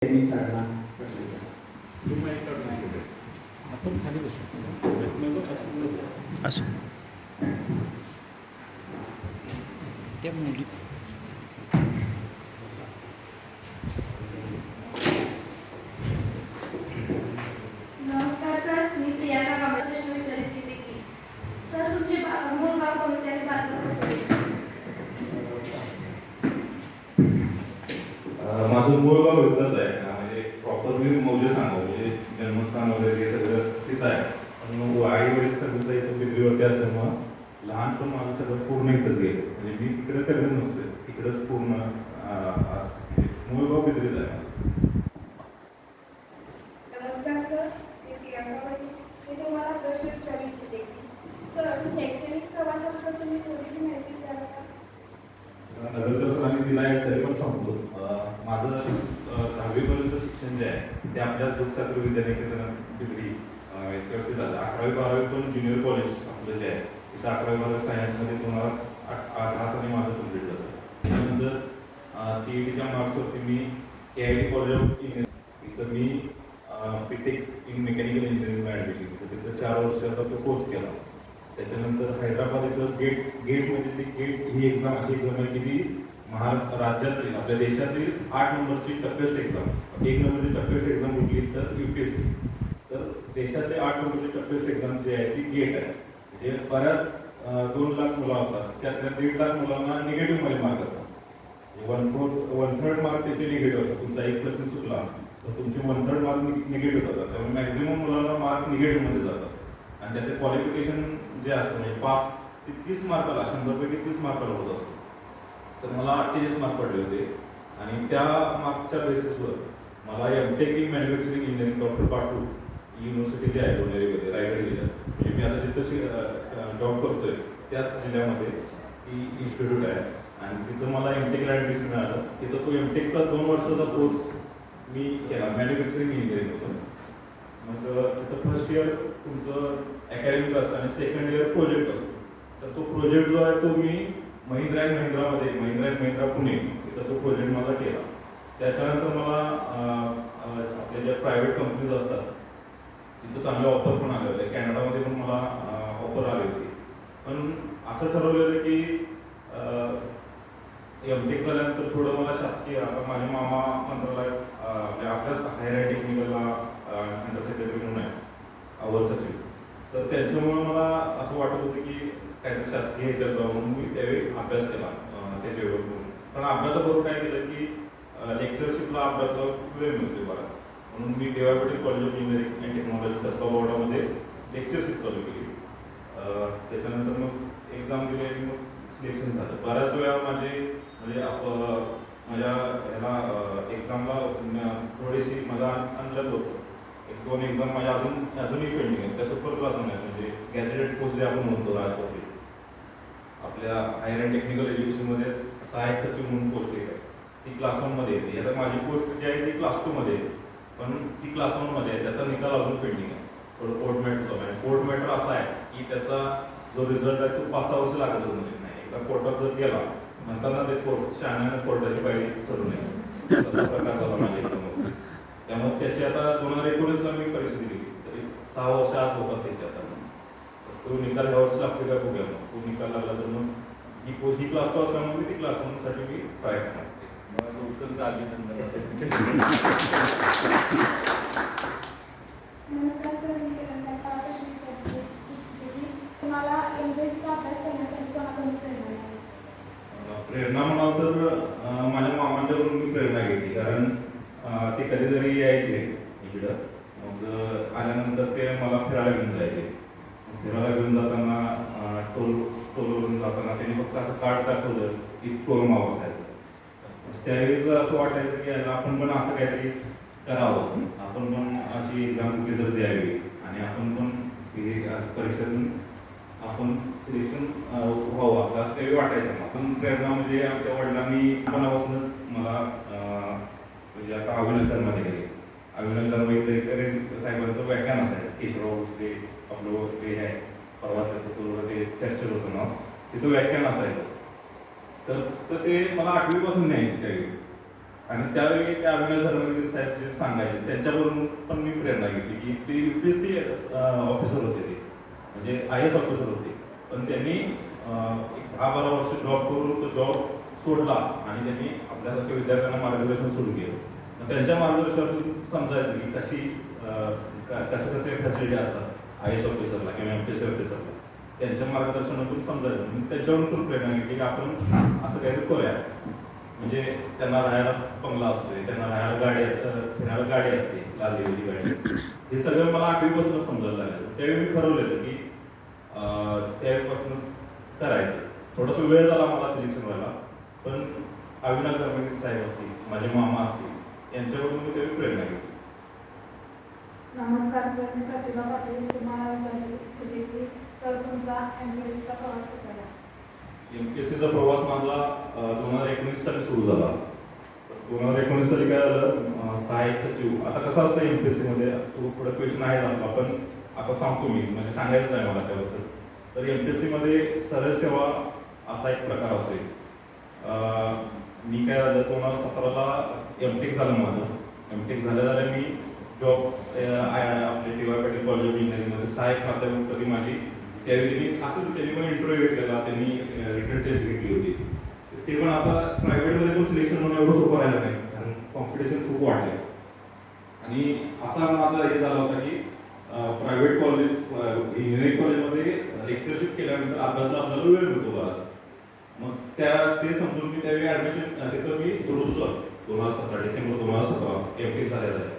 मी सरांना प्रश्न विचारला. आपण खाली बसू असं त्या मुली नमस्कार सर, मी प्रियांका कांबळे प्रश्न विचारू इच्छिते की सर तुमचे मूळ गाव कोणते आणि बालपण कसं आहे? माझं मूळ गाव इथलंच आहे म्हणजे प्रॉपर मी मौजे सांगतो म्हणजे जन्मस्थान वगैरे हे सगळं तिथं आहे. पण आई वडील सगळं इथं बिद्रीवरती असल्यामुळं लहानपण माझं सगळं पूर्ण इथंच गेलं म्हणजे मी तिकडे कधी नसतोय तिकडंच पूर्ण म्हणजे मूळ गाव बिद्रीच आहे. नमस्कार सर, मी प्रियांका पाटील. मी तुम्हाला प्रश्न विचारू इच्छिते की सर शैक्षणिक प्रवासाबद्दल तुम्ही थोडीशी माहिती द्याल का? नगर तर आम्ही दिला आहे तरी पण सांगतो. माझं 10वीपर्यंतचं शिक्षण जे आहे ते आपल्या दूधसागर विद्यानिकेतन डिग्री याच्यावरती झालं. 11वी-12वी पण ज्युनियर कॉलेज आपलं जे आहे तिथं 11वी-12वी सायन्समध्ये 2018 साली माझं कम्प्लीट झालं. त्यानंतर CETच्या मार्क्सवरती मी KIT कॉलेज ऑफ इंजिनिअरिंग इथं मी BTech इन मेकॅनिकल इंजिनिअरिंगला ॲडमिशन घेतलं. तिथं 4 वर्षाचा तो कोर्स केला. त्याच्यानंतर हैदराबाद इथं गेट म्हणजे ती गेट ही एक्झाम अशी एक्झाम आहे की ती महाराष्ट्र राज्यातील आपल्या देशातील 8 नंबरची टफेस्ट एक्झाम. 1 नंबरची टफेस्ट एक्झाम कुठली तर UPSC. तर देशातले 8 नंबरची टफेस्ट एक्झाम जी आहे ती गेट आहे. म्हणजे बऱ्याच 2 लाख मुलं असतात त्यातल्या 1.5 लाख मुलांना निगेटिव्हमध्ये मार्क असतात. 1/3 मार्क त्याचे निगेटिव्ह असतात. तुमचा एक प्रश्न चुकला तर तुमचे 1/3 मार्क निगेटिव्ह जातात. त्यामुळे मॅक्झिमम मुलांना मार्क निगेटिव्हमध्ये जातात. आणि त्याचे क्वालिफिकेशन जे असतं म्हणजे पास ते 30 मार्काला 100 पैकी 30 मार्काला होत असतो. तर मला 48 मार्क पडले होते आणि त्या मार्कच्या बेसिसवर मला MTech in manufacturing engineering doctor पाटू युनिव्हर्सिटी जी आहे लोणेरेमध्ये रायगड जिल्ह्यात म्हणजे मी आता जिथं जॉब करतोय त्याच जिल्ह्यामध्ये ती इन्स्टिट्यूट आहे आणि तिथं मला MTechला ॲडमिशन मिळालं. तिथं तो MTechचा 2 वर्षाचा कोर्स मी केला मॅन्युफॅक्चरिंग इंजिनिअरिंग होतं. मग तिथं फर्स्ट इयर तुमचं अकॅडमिक असतं आणि सेकंड इयर प्रोजेक्ट असतो. तर तो प्रोजेक्ट जो आहे तो मी महिंद्रा अँड महिंद्रा पुणे इथं तो प्रोजेक्ट माझा केला. त्याच्यानंतर मला आपल्या ज्या प्रायव्हेट कंपनीज असतात तिथं चांगले ऑफर पण आले होते. कॅनडामध्ये पण मला ऑफर आली होती. पण असं ठरवलेलं की MTech झाल्यानंतर थोडं मला शासकीय आता माझे मामा मंत्रालयात आपल्याच हायर टेक्निकलला अंडर सेक्रेटरी म्हणून आहे अवर सचिव. तर त्यांच्यामुळं मला असं वाटत होतं की काहीतरी शासकीय ह्याच्यात जाऊन म्हणून मी त्यावेळी अभ्यास केला त्याच्यावर. पण अभ्यासाबरोबर काय केलं की लेक्चरशिपला अभ्यासाला वेळ मिळतो बराच म्हणून मी DY Patil college of engineering and technology Kasaba बोर्डामध्ये लेक्चरशिप चालू केली. त्याच्यानंतर मग एक्झाम दिली आणि मग सिलेक्शन झालं. बऱ्याच वेळा म्हणजे माझ्या ह्याला एक्झामला थोडीशी माझा अनलक होतं. 1-2 एक्झाम माझ्या अजूनही पेंडिंग आहे. त्या सुपर क्लास आहे म्हणजे गॅजेटेड पोस्ट जे आपण म्हणतो राष्ट्रपती आपल्या हायर अँड टेक्निकल एज्युकेशनमध्येच सहाय्यक सचिव म्हणून पोस्ट आहे ती क्लास 1मध्ये येते. आता माझी पोस्ट जी आहे ती क्लास 2मध्ये आहे पण ती क्लास 1मध्ये आहे. त्याचा निकाल अजून पेंडिंग आहे. थोडं कोर्ट मॅटर आहे. कोर्ट मॅटर असा आहे की त्याचा जो रिझल्ट आहे तो 5-6 वर्ष लागत म्हणजे नाही. एकदा कोर्टात जर गेला म्हणताना ते शहाण्यानं कोर्टाची पायरी चढू नये तसा प्रकार झाला माझ्या एकदम. त्यामुळे त्याची आता 2019ला मी परीक्षा दिली तरी 6 वर्ष आत होतात त्याची आता. तो निकाल ह्या वर्षी लागतो का बघूया. मग तो निकाल लागला तर मग ही क्लास 2 असल्यामुळे मी ती क्लास 1साठी मी ट्राय करणार. उत्तर झाली नमस्कार सर, मी प्रियांका प्रश्न विचारू इच्छिते की तुम्हाला MBAचा अभ्यास करण्यासाठी कोणाकडून प्रेरणा मिळाली? प्रेरणा म्हणाल तर माझ्या मामांच्याकडून मी प्रेरणा घेतली. कारण ते कधीतरी यायचे इकडं मग आल्यानंतर ते मला फिरायला घेऊन जायचे. फिरायला घेऊन जाताना टोलवरून जाताना त्यांनी फक्त असं कार्ड दाखवलं की टोल माव असायचं. त्यावेळेस असं वाटायचं की आपण पण असं काहीतरी करावं. आपण पण अशी एक्झाम कुठे तर द्यावी आणि आपण पण परीक्षेतून आपण सिलेक्शन व्हावं आपलं असं काही वाटायचं. आपण प्रेरणा म्हणजे आमच्या वडिलांनी लहानपणापासूनच मला म्हणजे आता अविनाश धर्माने गेले. अविनाश धर्म इथे साहेबांचं व्याख्यान असायचं. केशवराव भोसले आपलं हे आहे परवा त्याचं पूर्ण ते चर्चेत होतं नाव तिथं व्याख्यान असायचं. तर ते मला 8वीपासून न्यायचे त्यावेळी आणि त्यावेळी त्या अविनाश धर्मगिरी साहेब जे सांगायचे त्यांच्यावरून पण मी प्रेरणा घेतली की ते UPSC ऑफिसर होते ते, म्हणजे IAS ऑफिसर होते, पण त्यांनी एक 10-12 वर्ष जॉब करून तो जॉब सोडला आणि त्यांनी आपल्यासारख्या विद्यार्थ्यांना मार्गदर्शन सुरू केलं. मग त्यांच्या मार्गदर्शनातून समजायचं की कसे फॅसिलिटी असतात IAS ऑफिसरला किंवा MPSC ऑफिसरला, त्यांच्या मार्गदर्शनातून समजायचं. मग त्याच्यावरून पण प्रेरणा घेतली की आपण असं काहीतरी करूया. म्हणजे त्यांना राहायला बंगला असतोय, त्यांना राहायला गाडी, फिरायला गाडी असते, लागलेली गाडी असते. हे सगळं मला 8वीपासूनच समजायला लागलं. त्यावेळी मी ठरवलेलं की त्यावेळीपासूनच करायचं. थोडासा वेळ झाला मला सिलेक्शन व्हायला, पण अविनाश धर्मगिरी साहेब असतील, माझे मामा असतील, यांच्याकडून मी त्यावेळी प्रेरणा घेतली. नमस्कार सर, मी प्रतिभा पाटील. तुम्हाला विचारले इच्छिते की सर तुमचा MPSCचा प्रवास कसा आहे? MPSCचा प्रवास माझा 2019 साली सुरू झाला. 2019 साली काय झालं, सहाय्यक सचिव, आता कसं असतं MPSC मध्ये, तो पुढे क्वेश्चन आहे झाला, पण आता सांगतो मी, म्हणजे सांगायचं आहे मला त्याबद्दल. तर MPSC मध्ये सरळ सेवा असा एक प्रकार असतो. मी काय झालं, 2017ला MTech झालं माझं. MTech झाल्या मी जॉब आपले DY पाटील कॉलेज ऑफ इंजिनिअरिंगमध्ये सहाय्यक प्राध्यापक पदी माझी त्यावेळी असंच त्यांनी पण इंटरव्ह्यू घेतलेला, त्यांनी रिटर्न टेस्ट घेतली होती. ते पण आता प्रायव्हेटमध्ये पण सिलेक्शन होणं एवढं सोपं राहिलं नाही, कारण कॉम्पिटिशन खूप वाढले. आणि असा माझा हे झाला होता की प्रायव्हेट कॉलेज, इंजिनिअरिंग कॉलेजमध्ये लेक्चरशिप केल्यानंतर अभ्यासाला आपल्याला वेळ मिळतो बराच. मग ते समजून मी त्यावेळी ॲडमिशन तिथं मी रुजलो 2017 डिसेंबर 2017 MTech झालेला आहे.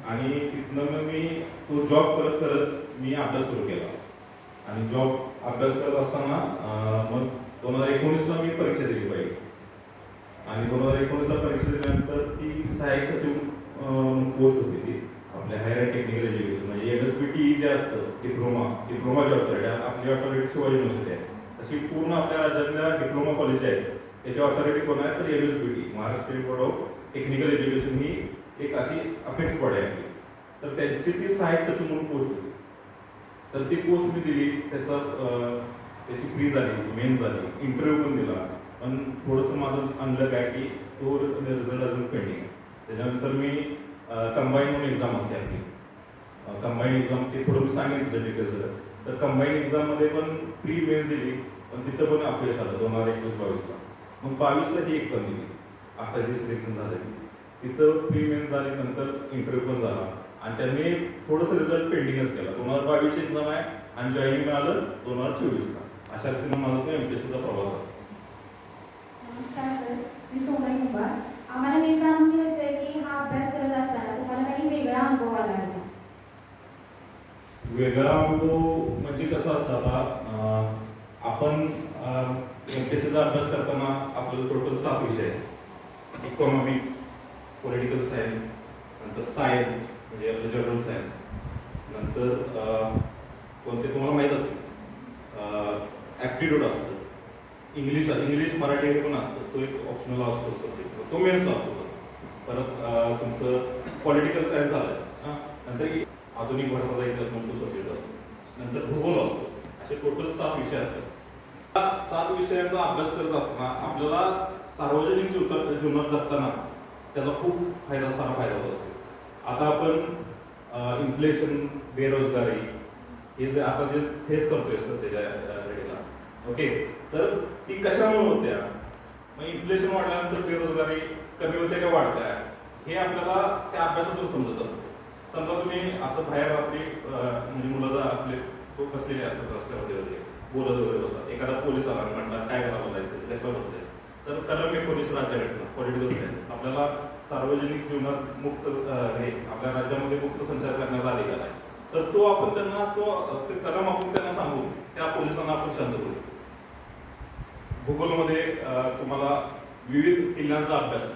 आणि तिथनं मग मी तो जॉब करत करत मी अभ्यास सुरू केला. आणि जॉब अभ्यास करत असताना मग 2019ला मी परीक्षा दिली पाहिजे. आणि 2019ला परीक्षा दिल्यानंतर ती सहाय्यक सचिव पोस्ट होती, ती आपल्या हायर टेक्निकल एज्युकेशन, म्हणजे MSBT जे असतं, डिप्लोमा जे ऑथॉरिटी, आपली ऑथॉरिटी शिवाजी युनिव्हर्सिटी आहे, तशी पूर्ण आपल्या राज्यातल्या डिप्लोमा कॉलेज आहेत त्याची ऑथॉरिटी कोण आहे, तर MSBT, Maharashtra board of technical education, ही एक अशी अपेक्स बॉडी आहे. तर त्यांची ती सहाय्यक सचिव म्हणून पोस्ट होती. तर ती पोस्ट मी दिली, त्याची प्री झाली, मेन झाली, इंटरव्ह्यू पण दिला, पण थोडंसं माझं अनलक आहे की तो रिझल्ट अजून पेंडिंग आहे. त्याच्यानंतर मी कंबाईन म्हणून एक्झाम असते आपली, कंबाईन एक्झाम, ते थोडं मी सांगितलं डिटेल्स. तर कंबाईन एक्झाममध्ये पण प्री मेन्स दिली, पण तिथं पण अपयश आलं 2021-22ला. मग 22ला ही एक्झाम दिली, आता जी सिलेक्शन झालं तिथं प्री मेन्स झाली, नंतर इंटरव्ह्यू पण झाला, आणि त्यांनी थोडंसं रिझल्ट पेंडिंगच केला. 2022ची एक्झाम आहे आणि जॉईनिंग मिळालं 2024ला. अशा रीतीनं माझा तो MPSCचा प्रवास आहे. नमस्कार सर, मी सोनई कुंभार. आम्हाला हे जाणून घ्यायचं आहे की हा अभ्यास करत असताना तुम्हाला काही वेगळा अनुभव आला आहे का? वेगळा अनुभव म्हणजे कसं असतं, आता आपण MPSCचा अभ्यास करताना आपल्याला टोटल 7 विषय आहेत. इकॉनॉमिक्स, पॉलिटिकल सायन्स, नंतर सायन्स म्हणजे आपलं जनरल सायन्स, नंतर कोणते तुम्हाला माहीत असेल ॲप्टिट्यूड असतं, इंग्लिश मराठी पण असतं, तो एक ऑप्शनल असतो सब्जेक्ट, तो मेन्सला असतो. परत तुमचं पॉलिटिकल सायन्स झालं, नंतर आधुनिक भारताचा इतिहास म्हणून तो सब्जेक्ट असतो, नंतर भूगोल असतो. असे टोटल 7 विषय असतात. 7 विषयांचा अभ्यास करत असताना आपल्याला सार्वजनिक जीवनात जगताना त्याचा खूप सारा फायदा होत असतो. आता आपण इन्फ्लेशन, बेरोजगारी हे जे आता जे फेस करतोय सध्याच्या घडीला, ओके, तर ती कशामुळे होत्या, मग इन्फ्लेशन वाढल्यानंतर बेरोजगारी कमी होते का वाढत्या, हे आपल्याला त्या अभ्यासातून समजत असतं. समजा तुम्ही असं बाहेर आपली म्हणजे मुलं आपले बसलेले असतात रस्त्यामध्ये वगैरे, बोलत वगैरे बसतात, एखादा पोलीस आला म्हणतात काय करावं जायचं त्याच्यावर होते, तर कलम 19 राज्यघटना पॉलिटिकल सायन्स आपल्याला सार्वजनिक जीवनात मुक्त हे आपल्या राज्यामध्ये मुक्त संचार करण्याचा अधिकार आहे. तर तो आपण त्यांना ते कलम आपण त्यांना सांगू, त्या पोलिसांना आपण शांत करू. भूगोलमध्ये तुम्हाला विविध किल्ल्यांचा अभ्यास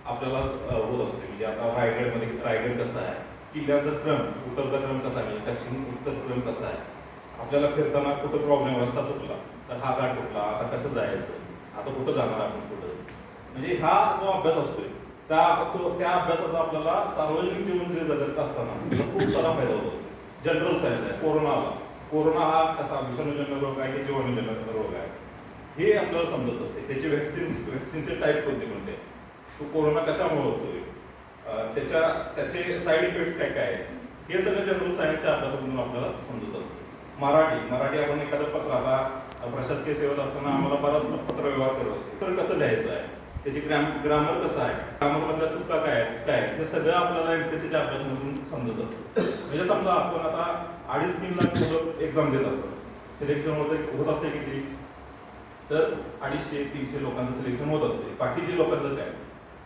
आपल्याला होत असतो. म्हणजे आता रायगड कसा आहे, किल्ल्यांचा क्रम, उत्तरचा क्रम कसा आहे, दक्षिण उत्तर क्रम कसा आहे, आपल्याला फिरताना कुठं प्रॉब्लेम, रस्ता चुकला तर हा घाट कुठला, आता कसं जायचं, आता कुठं जाणार आपण कुठं, म्हणजे हा जो अभ्यास असतोय त्या अभ्यासाचा आपल्याला सार्वजनिक जीवन जे जगत असताना त्याला खूप सारा फायदा होत असतो. जनरल सायन्स आहे, कोरोना हा कसा विषाणूजन्य रोग आहे की जीवाणूजन्य रोग आहे हे आपल्याला समजत असते. त्याचे व्हॅक्सिनचे टाईप कोणते कोणते, तो कोरोना कशामुळे होतोय, त्याचे साईड इफेक्ट्स काय काय आहेत, हे सगळं जनरल सायन्सच्या अभ्यासामधून आपल्याला समजत असतं. मराठी आपण एखादं पत्र, आता प्रशासकीय सेवेत असताना आम्हाला बराच पत्र व्यवहार करत असतो. तर कसं लिहायचं आहे, त्याची ग्रामर कसं आहे, ग्रामरमधल्या चुका काय आहेत, हे सगळं आपल्याला एमपीएससीच्या अभ्यासामधून समजत असतं. म्हणजे समजा आपण आता 2.5-3 लाख मुलं एक्झाम देत असतो, सिलेक्शन होत असते किती, तर 250-300 लोकांचं सिलेक्शन होत असते. बाकीचे लोकांचं काय,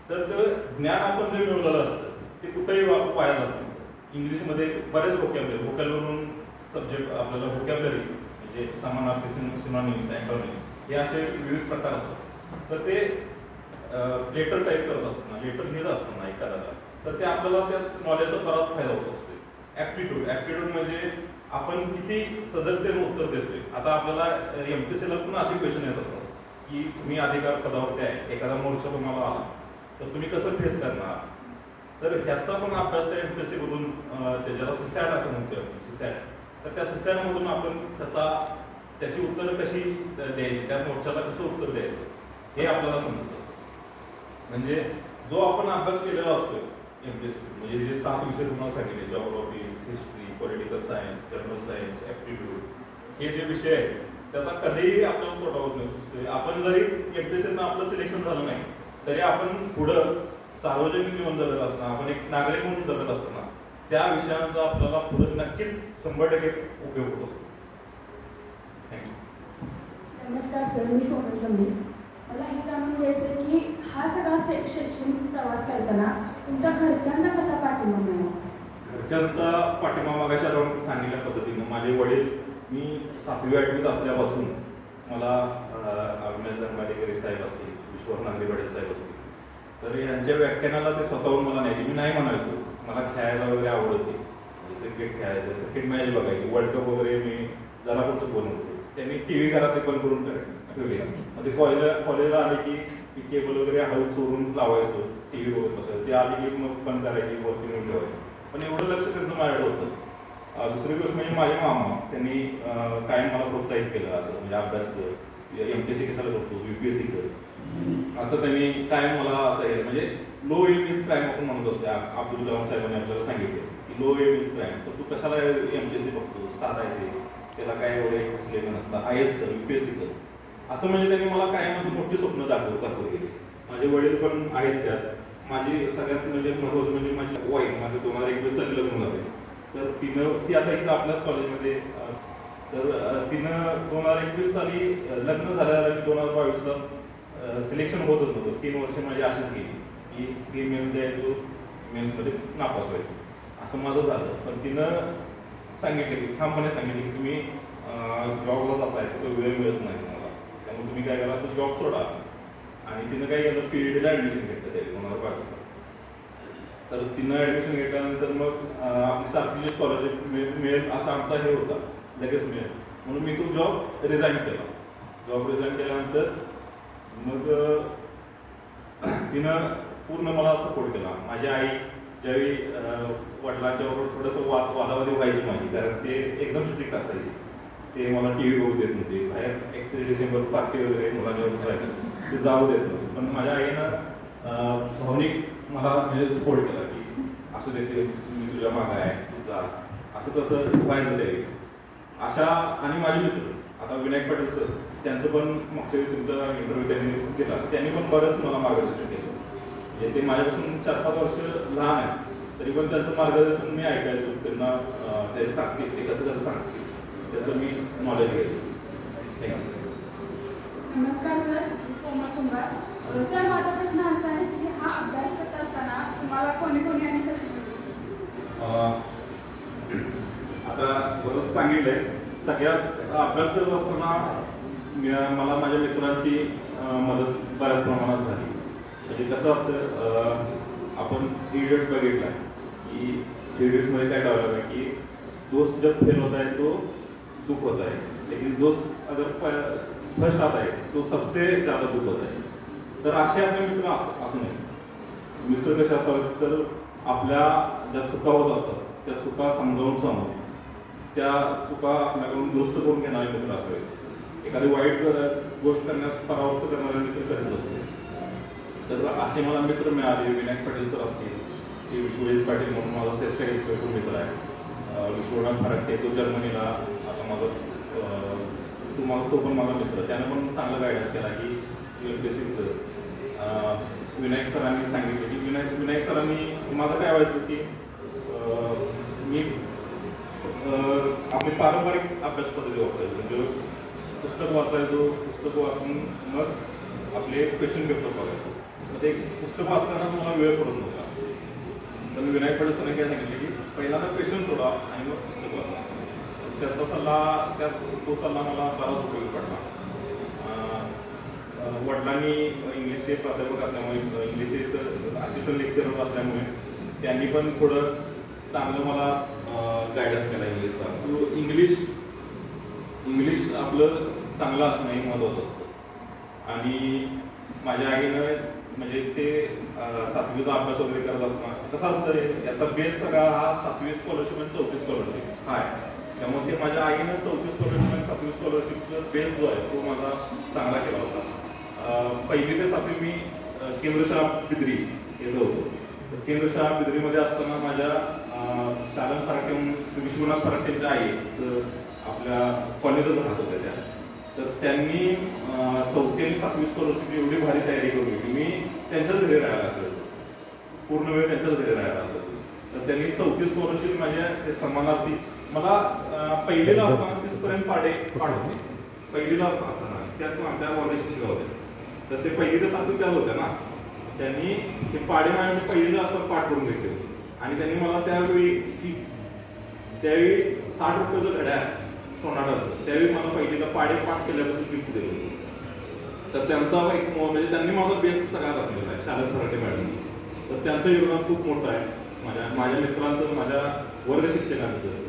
तर ते ज्ञान आपण जे मिळवलेलं असतं ते कुठेही वाया जात नसतं. इंग्लिशमध्ये बरेच व्होकॅबलरून सब्जेक्ट आपल्याला व्होकॅबलरी म्हणजे समानार्थी, सिनॉनिम्स, अँटोनिम्स हे असे विविध प्रकार असतात. तर ते लेटर टाईप करत असताना, लेटर लिहित असताना एखाद्याला, तर ते आपल्याला त्या नॉलेजचा बराच फायदा होत असतो. ॲप्टिट्यूड म्हणजे आपण किती सजगतेने उत्तर देतोय. आता आपल्याला एमपीएससीला पण असे क्वेश्चन येत असतात की तुम्ही अधिकार पदावरती आहे, एखादा मोर्चा तुम्हाला आला तर तुम्ही कसं फेस करणार. तर ह्याचा पण अभ्यास त्या एमपीएससी मधून, त्याच्याला सिसॅट असं म्हणतो आपण, सिसॅट. तर त्या सिसॅट मधून आपण त्याची उत्तरं कशी द्यायची, त्या मोर्चाला कसं उत्तर द्यायचं हे आपल्याला समजत असतं. म्हणजे जो आपण अभ्यास केलेला असतो एमपीएससी, म्हणजे जे 7 विषय तुम्हाला सांगितले, geography, history, political science, general science, aptitude, हे जे विषय आहेत त्याचा कधीही आपल्याला तोटा होत नसतो. आपण जरी एमपीएससीनं आपलं सिलेक्शन झालं नाही तरी आपण पुढं सार्वजनिक जीवन जगत असताना, आपण एक नागरिक म्हणून जगत असताना त्या विषयांचा आपल्याला पुढे नक्कीच 100% उपयोग होत असतो. नमस्कार सर, मी सोनल संबी. मला हे जाणून घ्यायचं आहे की हा सगळा शैक्षणिक प्रवास करताना तुमच्या घरच्यांना कसा पाठिंबा मिळाला? घरच्यांचा पाठिंबा मगाशी आपण सांगितल्या पद्धतीनं, माझे वडील, मी 7वी-8वीत असल्यापासून मला अविनाश धर्माधिकारी साहेब असतील, ईश्वर नांदेवाडे साहेब असतील, तर यांच्या व्याख्यानाला ते स्वतःहून मला न्यायचे. मी नाही म्हणायचो, मला खेळायला वगैरे आवड होती, क्रिकेट खेळायचं, क्रिकेट मॅच बघायची, वर्ल्ड कप वगैरे मी जरा कुठचं बनवतो. त्यांनी टीव्ही घरात बंद करून ठेवले. मग ते कॉलेजला आले की केबल वगैरे हळू चोरून लावायचो, टीव्ही बघत बसायचो. ते आले की मग बंद करायची, वरती नेऊन ठेवायची. पण एवढं लक्ष त्यांचं माझ्याकडे होतं. दुसरी गोष्ट म्हणजे माझे मामा, त्यांनी कायम मला प्रोत्साहित केलं, असं म्हणजे अभ्यास कर, एमपीएससी कशाला करतोस, यूपीएससी कर, असं त्यांनी कायम मला असं म्हणजे लो एम इज क्राईम आपण म्हणत असतो. अब्दुल कलाम साहेबांनी आपल्याला सांगितलं की लो एम इज क्राईम, तर तू कशाला एमपीएससी बघतो, साधा आहे त्याला काय एवढे असलेलं नसतं, IAS कर, यूपीएससी कर, असं म्हणजे त्यांनी मला कायम असं मोठी स्वप्न दाखवत गेले. माझे वडील पण आहेत त्यात. माझी सगळ्यात म्हणजे महत्त्वाचं म्हणजे माझी वाईफ, माझं 2021 साली लग्न झाले, तर ती आता इथं आपल्याच कॉलेजमध्ये, तर तिनं 2021 साली लग्न झाल्यावर 2022ला सिलेक्शन होतच नव्हतं. 3 वर्ष माझी अशीच गेली की प्री मेन्स द्यायचो, मेन्समध्ये नापास व्हायचो, असं माझं झालं. पण तिनं सांगितलं की ठामपणे सांगितलं की तुम्ही जॉबला जाताय तर वेळ मिळत नाही तुम्हाला, त्यामुळे तुम्ही काय करा, तो जॉब सोडा. आणि तिनं काय केलं, PhDला ॲडमिशन घेतलं त्या 2022ला. तर तिनं ॲडमिशन घेतल्यानंतर मग आपली सारखी स्कॉलरशिप मिळेल असा आमचा हे होता, लगेच मिळेल म्हणून मी तो जॉब रिझाईन केला. जॉब रिझाईन केल्यानंतर मग तिनं पूर्ण मला सपोर्ट केला. माझी आई ज्यावेळी वडिलांच्या बरोबर थोडंसं वादावादी व्हायची माझी, कारण ते एकदम स्ट्रिक्ट असायचे. ते मला टीव्ही बघू देत नव्हते, बाहेर 31 डिसेंबर पार्टी वगैरे मुलांवर जायचं ते जाऊ देत नव्हते. पण माझ्या आईनं भावनिक मला म्हणजे सपोर्ट केला की असं देते, मी तुझ्या मागं आहे, तू जा, असं तसं व्हायचं त्यावेळी. अशा आणि माझे मित्र आता विनायक पाटील सर, त्यांचं पण मागच्या वेळी तुमचा इंटरव्ह्यू त्यांनी केला, त्यांनी पण बरंच मला मार्गदर्शन केलं. म्हणजे ते माझ्यापासून 4-5 वर्ष लहान आहे, तरी पण त्यांचं मार्गदर्शन मी ऐकायचो. त्यांना ते सांगतील, ते कसं सांगतील त्याचं मी नॉलेज घ्यायचो. नमस्कार सर, मी कोमल कुंभार. सर, माझा प्रश्न असा आहे की हा अभ्यास करत असताना तुम्हाला कोणी कोणी आणि कशी आता बरंच सांगितलंय. सगळ्यात अभ्यास करत असताना मला माझ्या मित्रांची मदत बऱ्याच प्रमाणात झाली. म्हणजे कसं असतं, आपण 3 इडियट्स बघितला की 3 इडियट्समध्ये काय डायलॉग आहे की दोस्त जब फेल होता है तो दुख होता है, लेकिन दोस्त अगर फर्स्ट आता है तो सबसे ज़्यादा दुख होता है. तर असे आपले मित्र असू नये. मित्र कसे असावेत, तर आपल्या ज्या चुका होत असतात त्या चुका समजावून सांगून त्या चुका आपल्याकडून दुरुस्त करून घेणारे मित्र असावेत. एखादी वाईट गोष्ट करण्यास परावृत्त करणारे मित्र कधीच असतो. तर असे मला मित्र मिळाले. विनायक पाटील सर असतील, ते विश्वजित पाटील म्हणून माझा श्रेष्ठ एक्सपेक्ट मित्र आहे. विश्वनाथ फराटे, तो जर्मनीला आता माझं तो पण माझा मित्र, त्यानं पण चांगला गायडन्स केला की UPSC विनायक सरांनी सांगितलं की विनायक सरांनी माझं काय व्हायचं की मी आपली पारंपरिक अभ्यास पद्धती वापरायचो. म्हणजे पुस्तक वाचायचो, पुस्तक वाचून मग आपले क्वेश्चन पेपर बघायचो. मग ते पुस्तक वाचताना मला वेळ पडत नव्हता. पण विनायक पाटील सरांनी काय सांगितलं की पहिल्यांदा क्वेश्चन सोडा आणि मग पुस्तक वाचा. त्याचा सल्ला तो सल्ला मला बराच उपयोगी पडला. वडिलांनी इंग्लिशचे प्राध्यापक असल्यामुळे, इंग्लिशचे असिस्टंट लेक्चरर असल्यामुळे त्यांनी पण थोडं चांगलं मला गायडन्स केला इंग्लिशचा. तो इंग्लिश आपलं चांगलं असणं हे महत्त्वाचं असतं. आणि माझ्या आईनं म्हणजे ते 7वीचा अभ्यास वगैरे करत असताना कसं असतं, याचा बेस सगळा हा 7वी स्कॉलरशिप आणि 4थी स्कॉलरशिप हा आहे. त्यामुळे ते माझ्या आईनं 4थी स्कॉलरशिप आणि 7वी स्कॉलरशिपचा बेस जो आहे तो माझा चांगला केला होता. 1ली ते 7वी मी केंद्रशाळा बिद्री येलो होतो. तर केंद्रशाळा बिद्रीमध्ये असताना माझ्या शालन फराटे, विश्वनाथ फराटेंच्या आई आपल्या कॉलेजच राहत होत्या त्या. तर त्यांनी 4थी आणि 7वी स्कॉलरशिप एवढी भारी तयारी करून घेतली. मी त्यांच्याच घरी राहायला असायचो, पूर्ण वेळ त्यांच्याच घरी राहायला असायचो. तर त्यांनी 4थी स्कॉलरशिप माझ्या ते समानार्थी मला 1लीला असताना तिथपर्यंत पाठ होते. 1लीला असताना त्याच आमच्या वर्ग शिक्षिका होत्या. तर ते 1ली ते 7वी त्याच होत्या ना. त्यांनी ते पाडे माझ्या 1लीला असताना पाठ करून घेतले होते. आणि त्यांनी मला त्यावेळी 60 रुपयाचं घड्याळ सोनाराचं त्यावेळी मला 1लीला पाडे पाठ केल्यापासून गिफ्ट दिलं होतं. तर त्यांचा एक म्हणजे त्यांनी माझा बेस सगळा घातलेला आहे शालन फराटे मॅडमनी. तर त्यांचं योगदान खूप मोठं आहे. माझ्या मित्रांचं, माझ्या वर्ग शिक्षकांचं.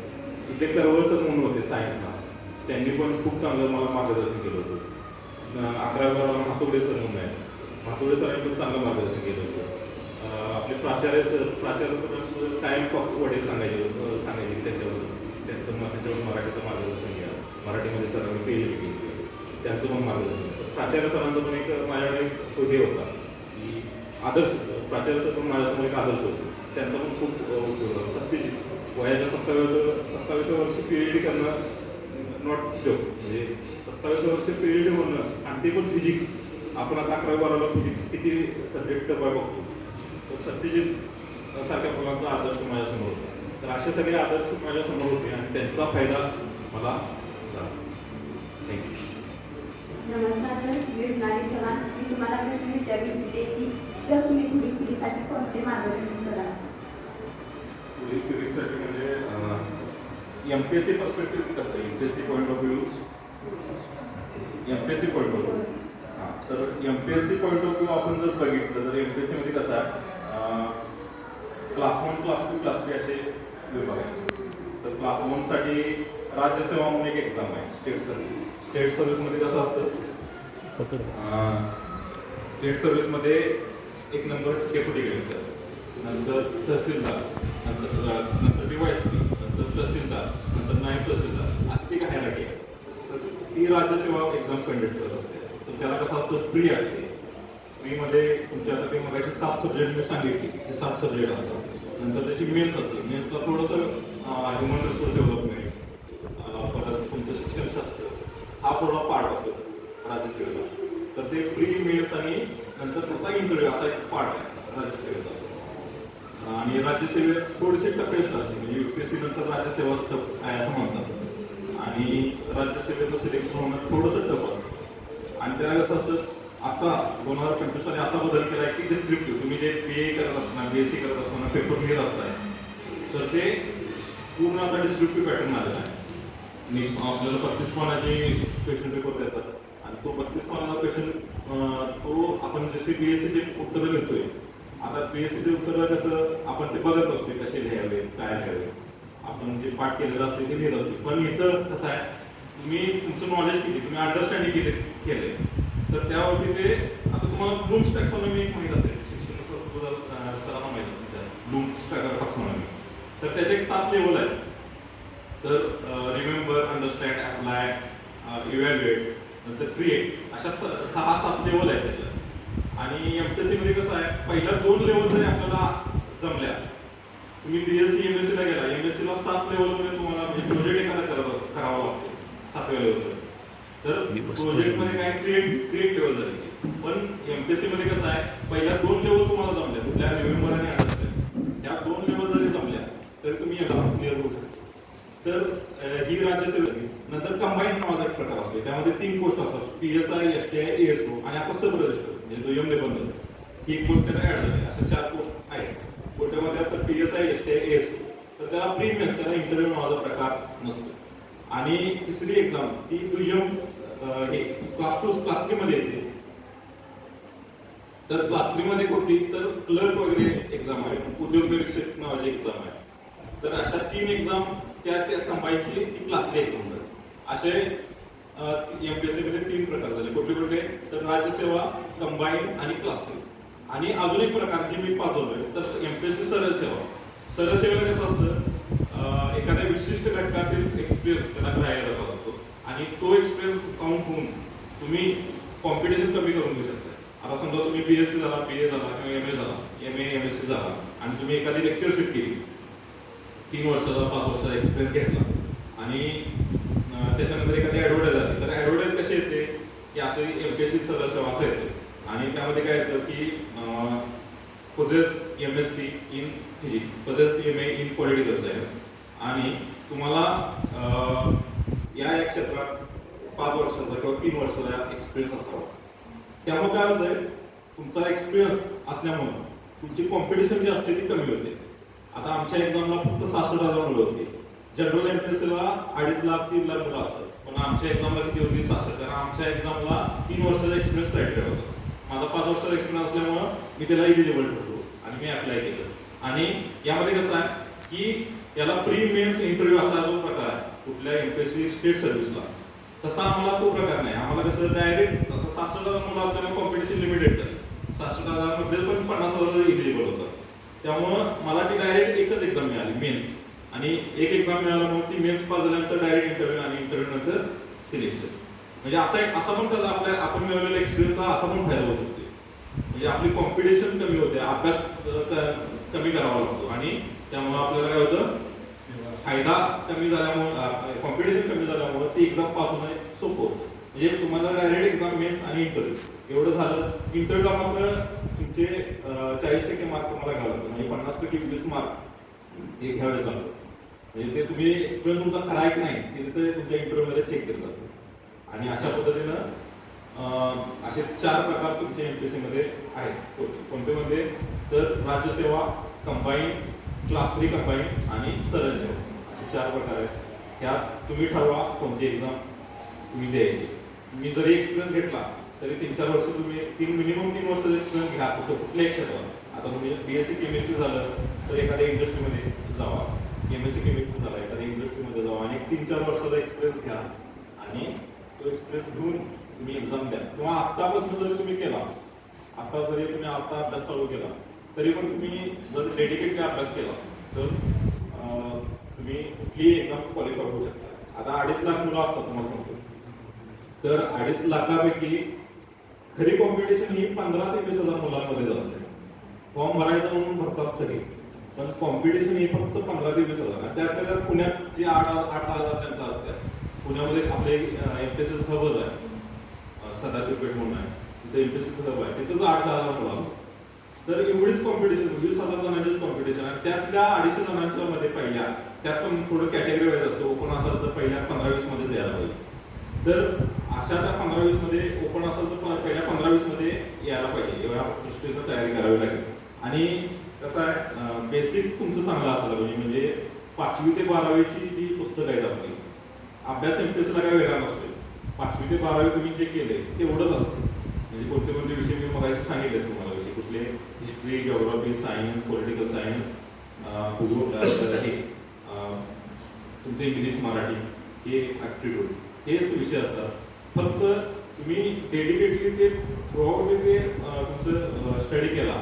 इथे करवळ सर म्हणून होते सायन्सला, त्यांनी पण खूप चांगलं मला मार्गदर्शन केलं होतं. 11वी-12वीला म्हातोडे सर म्हणून आहे, म्हातोडे सरांनी पण चांगलं मार्गदर्शन केलं होतं. आपले प्राचार्य सरांचं कायम वडील सांगायचे त्याच्यावर त्यांच्यावर मराठीचं मार्गदर्शन घ्या. मराठीमध्ये सरांनी PhD केली, त्यांचं पण मार्गदर्शन होतं. प्राचार्य सरांचं पण एक माझ्याकडे हे होता की आदर्श. प्राचार्य सर पण माझ्यासमोर एक आदर्श होते. त्यांचा पण खूप उपयोग होता. सत्यजित वयाच्या 27व्या वर्षी PhD करणं नॉट जोक. म्हणजे 27व्या वर्षी PhD होणं आणि ते पण फिजिक्स. आपण आता 11वी-12वीला फिजिक्स किती सब्जेक्ट बघतो. तर सत्यजित सारख्या मुलांचा आदर्श माझ्यासमोर होता. तर असे सगळे आदर्श माझ्यासमोर होते आणि त्यांचा फायदा मला झाला. थँक्यू. नमस्कार सर, मी रुणाली चव्हाण. मी तुम्हाला प्रश्न विचारू इच्छिते की सर तुम्ही पुढील पिढीसाठी कोणते मार्गदर्शन कराल? पुढील पिढीसाठी म्हणजे MPSC पर्स्पेक्टिव्ह कसं आहे, MPSC point of view, MPSC point of view. हां, तर MPSC पॉईंट ऑफ व्ह्यू आपण जर बघितलं तर MPSC मध्ये कसं आहे, क्लास 1, क्लास 2, क्लास 3 असे विभाग आहेत. तर क्लास 1 साठी राज्यसेवा म्हणून एक एक्झाम आहे, स्टेट सर्व्हिस. स्टेट सर्व्हिसमध्ये कसं असतं, स्टेट सर्व्हिसमध्ये एक नंबर डेप्युटी कलेक्टर, नंतर तहसीलदार, नंतर DYSP, नंतर तहसीलदार, नंतर नायब तहसीलदार, अशी ती हायरार्की आहे. तर ती राज्यसेवा एक्झाम कंडक्ट करत असते. तर त्याला कसं असतं, प्री असते. प्रीमध्ये तुमच्या आता काही मगाशी 7 सब्जेक्ट मी सांगितले, ते 7 सब्जेक्ट असतात. नंतर त्याची मेन्स असते. मेन्सला थोडंसं ह्युमन रिसोर्स डेव्हलपमेंट, परत तुमचं शिक्षणशास्त्र हा थोडा पार्ट असतो राज्यसेवेचा. तर ते प्री, मेन्स आणि नंतर त्याचा इंटरव्ह्यू असा एक पार्ट आहे राज्यसेवेचा. आणि राज्यसेवेत थोडीशी टफेस्ट असते. म्हणजे UPSC नंतर राज्यसेवा टफ आहे असं म्हणतात. आणि राज्यसेवेचं सिलेक्शन होणं थोडंसं टफ असतं. आणि त्याला कसं असतं, आता 2025 मध्ये असा बदल केला आहे की डिस्क्रिप्टिव्ह, तुम्ही जे BA करत असताना, BSc करत असताना पेपर लिहित असताय, तर ते पूर्ण आता डिस्क्रिप्टिव्ह पॅटर्न आलेला आहे. आपल्याला 32 पानाचे क्वेश्चन पेपर देतात आणि तो 32 पानाचा क्वेश्चन तो आपण जसे BScचे उत्तरं लिहितोय, आता BScचे उत्तरं कसं आपण ते बघत असतो, कसे लिहावे, काय लिहावे, आपण जे पाठ केलेलं असते ते लिहित असतो. पण इथं कसं आहे, तुम्ही तुमचं नॉलेज किती, तुम्ही अंडरस्टँडिंग केले तर त्यावरती ते, आता तुम्हाला ब्लूम्स टॅक्सॉनॉमी एक माहीत असेल, शिक्षण सरांना माहीत असेल, ब्लूम्स टॅक्सॉनॉमी. तर त्याचे एक 7 लेवल आहेत. तर रिमेंबर, अंडरस्टँड, अप्लाय, इव्हॅल्युएट, नंतर क्रिएट, अशा 6-7 लेवल आहेत त्याच्यात. आणि एमपीएससी मध्ये कसं आहे, पहिल्या 2 लेवल जरी आपल्याला जमल्या, तुम्ही बीएससी एमएससी ला गेला, एमएससी ला 7 लेवल मध्ये तुम्हाला म्हणजे प्रोजेक्ट एखादा करावा लागतो 7व्या लेवलवर. तर प्रोजेक्ट मध्ये काय क्रिएट लेवल झाली. पण एमपीएससी मध्ये कसं आहे, पहिल्या 2 लेवल तुम्हाला जमल्या, कुठल्या नोव्हेंबर आणि ऑगस्ट, त्या 2 लेवल जरी जमल्या तरी तुम्ही याला क्लिअर होऊ शकता. तर ही राज्यसेवा. नंतर कंबाईन नावाचा एक प्रकार असतो, त्यामध्ये 3 पोस्ट असतात, पीएसआय, एसटीआय, एएसओ आणि आता सब रजिस्टर म्हणजे दुय्यम निबंधक. ही एक पोस्ट त्याला ऍड झाली. अशा 4 पोस्ट आहेत. कोट्यामध्ये आता पीएसआय, एसटीआय, एएसओ. तर त्याला प्री मेन्स, त्याला इंटरव्ह्यू नावाचा प्रकार नसतो. आणि तिसरी एक्झाम ती दुय्यम हे क्लास 2 क्लास 3 मध्ये येते. तर क्लास 3 मध्ये कुठली तर क्लर्क वगैरे एक्झाम आहे, उद्योग निरीक्षक नावाची एक्झाम आहे. तर अशा 3 एक्झाम त्या कंबाईनची ती क्लास 3 एक्झाम झाली. असे एमपीएससी मध्ये 3 प्रकार झाले. कुठले तर राज्यसेवा, कंबाईन आणि क्लास 3. आणि अजून एक प्रकार जी मी पाजवलोय तर एमपीएससी सरळ सेवा. सरळ सेवेला कसं असतं, एखाद्या विशिष्ट घटकातील एक्सपिरियन्स त्यांना ग्राह्य धरला जातो आणि तो एक्सपिरियन्स काउंट होऊन तुम्ही कॉम्पिटिशन कमी करून घेऊ शकता. आता समजा तुम्ही बीएससी झाला, बीए झाला किंवा एमए झाला, एमए एमएससी झाला आणि तुम्ही एखादी लेक्चरशिप केली, 3 वर्षाचा 5 वर्षाचा एक्सपिरियन्स घेतला आणि त्याच्यानंतर एखादी ऍडव्हर्टाईज आली, तर ऍडव्हर्टाईज कशी येते की असं एमपीएससी सरळ सेवा असं येते. आणि त्यामध्ये काय येतं की पोजेस एमएससी इन फिजिक्स, पोजेस एमए इन पॉलिटिकल सायन्स आणि तुम्हाला या क्षेत्रात 5 वर्षाचा किंवा 3 वर्षाचा एक्सपिरियन्स असावा. त्यामुळे काय होतंय, तुमचा एक्सपिरियन्स असल्यामुळे तुमची कॉम्पिटिशन जी असते ती कमी होते. आता आमच्या एक्झामला फक्त 66,000 मुलं होती. जनरल एमपीएससीला 2.5 लाख 3 लाख मुलं असतात, पण आमच्या एक्झामला किती होती 66. कारण आमच्या एक्झामला 3 वर्षाचा एक्सपिरियन्स क्रायटेरिया होता. माझा 5 वर्षाचा एक्सपिरियन्स असल्यामुळं मी त्याला इलिजिबल ठरलो आणि मी अप्लाय केलं. आणि यामध्ये कसं आहे की याला प्री मेन्स इंटरव्ह्यू असा जो प्रकार आहे कुठल्या एमपीएससी स्टेट सर्व्हिसला, तसा आम्हाला तो प्रकार नाही. आम्हाला कसं डायरेक्ट 66,000 मुलं असल्यामुळे कॉम्पिटिशन लिमिटेड झाली. 66,000 मध्ये पण 50,000 इलिजिबल होतं. त्यामुळं मला ती डायरेक्ट एकच एक्झाम मिळाली मेन्स, आणि एक एक्झाम मिळाल्यामुळे ती मेन्स पास झाल्यानंतर डायरेक्ट इंटरव्ह्यू आणि इंटरव्ह्यू नंतर सिलेक्शन. म्हणजे असा पण त्याचा आपण मिळवलेला एक्सपिरियन्सचा असा पण फायदा होऊ शकतो. म्हणजे आपली कॉम्पिटिशन कमी होते, अभ्यास कमी करावा लागतो आणि त्यामुळे आपल्याला काय होतं, फायदा कमी झाल्यामुळे, कॉम्पिटिशन कमी झाल्यामुळे ती एक्झाम पास होणं सोपं होतं. म्हणजे तुम्हाला डायरेक्ट एक्झाम मेन्स आणि इंटरव्ह्यू एवढं झालं. इंटरव्ह्यूला मात्र तुमचे 40% मार्क तुम्हाला घ्यावं लागतं, म्हणजे 50% 20 मार्क हे घ्यावेच लागतं. म्हणजे ते तुम्ही एक्सपिरियन्स तुमचा खरा आहे की नाही ते तिथे तुमच्या इंटरव्ह्यूमध्ये चेक केलं जातं. आणि अशा पद्धतीनं असे 4 प्रकार तुमच्या एमपीएससी मध्ये आहेत. कोणते मध्ये तर राज्यसेवा, कंबाईन, क्लास 3 कंबाईन आणि सरळ सेवा, असे 4 प्रकार आहेत. ह्यात तुम्ही ठरवा कोणती एक्झाम तुम्ही द्यायची. तुम्ही जरी एक्सपिरियन्स घेतला तरी 3-4 वर्ष तुम्ही मिनिमम 3 वर्षाचा एक्सपिरियन्स घ्या कुठल्याही क्षेत्रात. आता तुम्ही बीएससी केमिस्ट्री झालं तर एखाद्या इंडस्ट्रीमध्ये जावा, एमएससी केमिस्ट्री झाला एखाद्या इंडस्ट्रीमध्ये जावा आणि 3-4 वर्षाचा एक्सपिरियन्स घ्या आणि तो एक्सपिरियन्स घेऊन तुम्ही एक्झाम द्या. किंवा आत्तापासून जर तुम्ही केला, आता जरी तुम्ही आता अभ्यास चालू केला तरी पण तुम्ही जर डेडिकेटली अभ्यास केला तर तुम्ही कुठलीही एक्झाम क्वालिफाय होऊ शकता. आता 2.5 लाख मुलं असतात तुम्हाला सांगतो, तर 2.5 लाखापैकी खरी कॉम्पिटिशन ही 15,000 ते 20,000 मुलांमध्येच असते. फॉर्म भरायचं म्हणून भरतात सगळे, पण कॉम्पिटिशन ही फक्त 15,000 ते 20,000. त्यात पुण्यात जे 8,000 त्यांचं असतात. पुण्यामध्ये आपले एमपीएससी हबच आहे, सदाशिव पेठ म्हणून आहे, तिथे एमपीएससी हब आहे, तिथंच 8,000 मुलं असतात. तर एवढीच कॉम्पिटिशन, 20,000 जणांचीच कॉम्पिटिशन आहे. त्यातल्या 250 जणांच्या मध्ये पहिल्या, त्यात पण थोडं कॅटेगरी वाईज असतं. ओपन असेल तर पहिल्या 15-20 मध्येच यायला पाहिजे. तर अशा त्या 15-20 मध्ये ओपन असेल तर पहिल्या 15-20 मध्ये यायला पाहिजे. एवढ्या दृष्टीनं तयारी करावी लागेल. आणि कसं आहे, बेसिक तुमचं चांगलं असायला पाहिजे. म्हणजे 5वी ते 12वीची जी पुस्तकं आहेत आपली, अभ्यास एमपीएससीला काय वेगळा नसतो. 5वी ते 12वी तुम्ही जे केले तेवढंच असतं. म्हणजे कोणते कोणते विषय मी मगाशी सांगितले तुम्हाला, विषय कुठले, history, geography, science, political science, भूगोल, हे तुमचे इंग्लिश, मराठी, हे ॲप्टिट्यूड, हेच विषय असतात. फक्त तुम्ही डेडिकेटली ते थ्रूआउट ते तुमचं स्टडी केला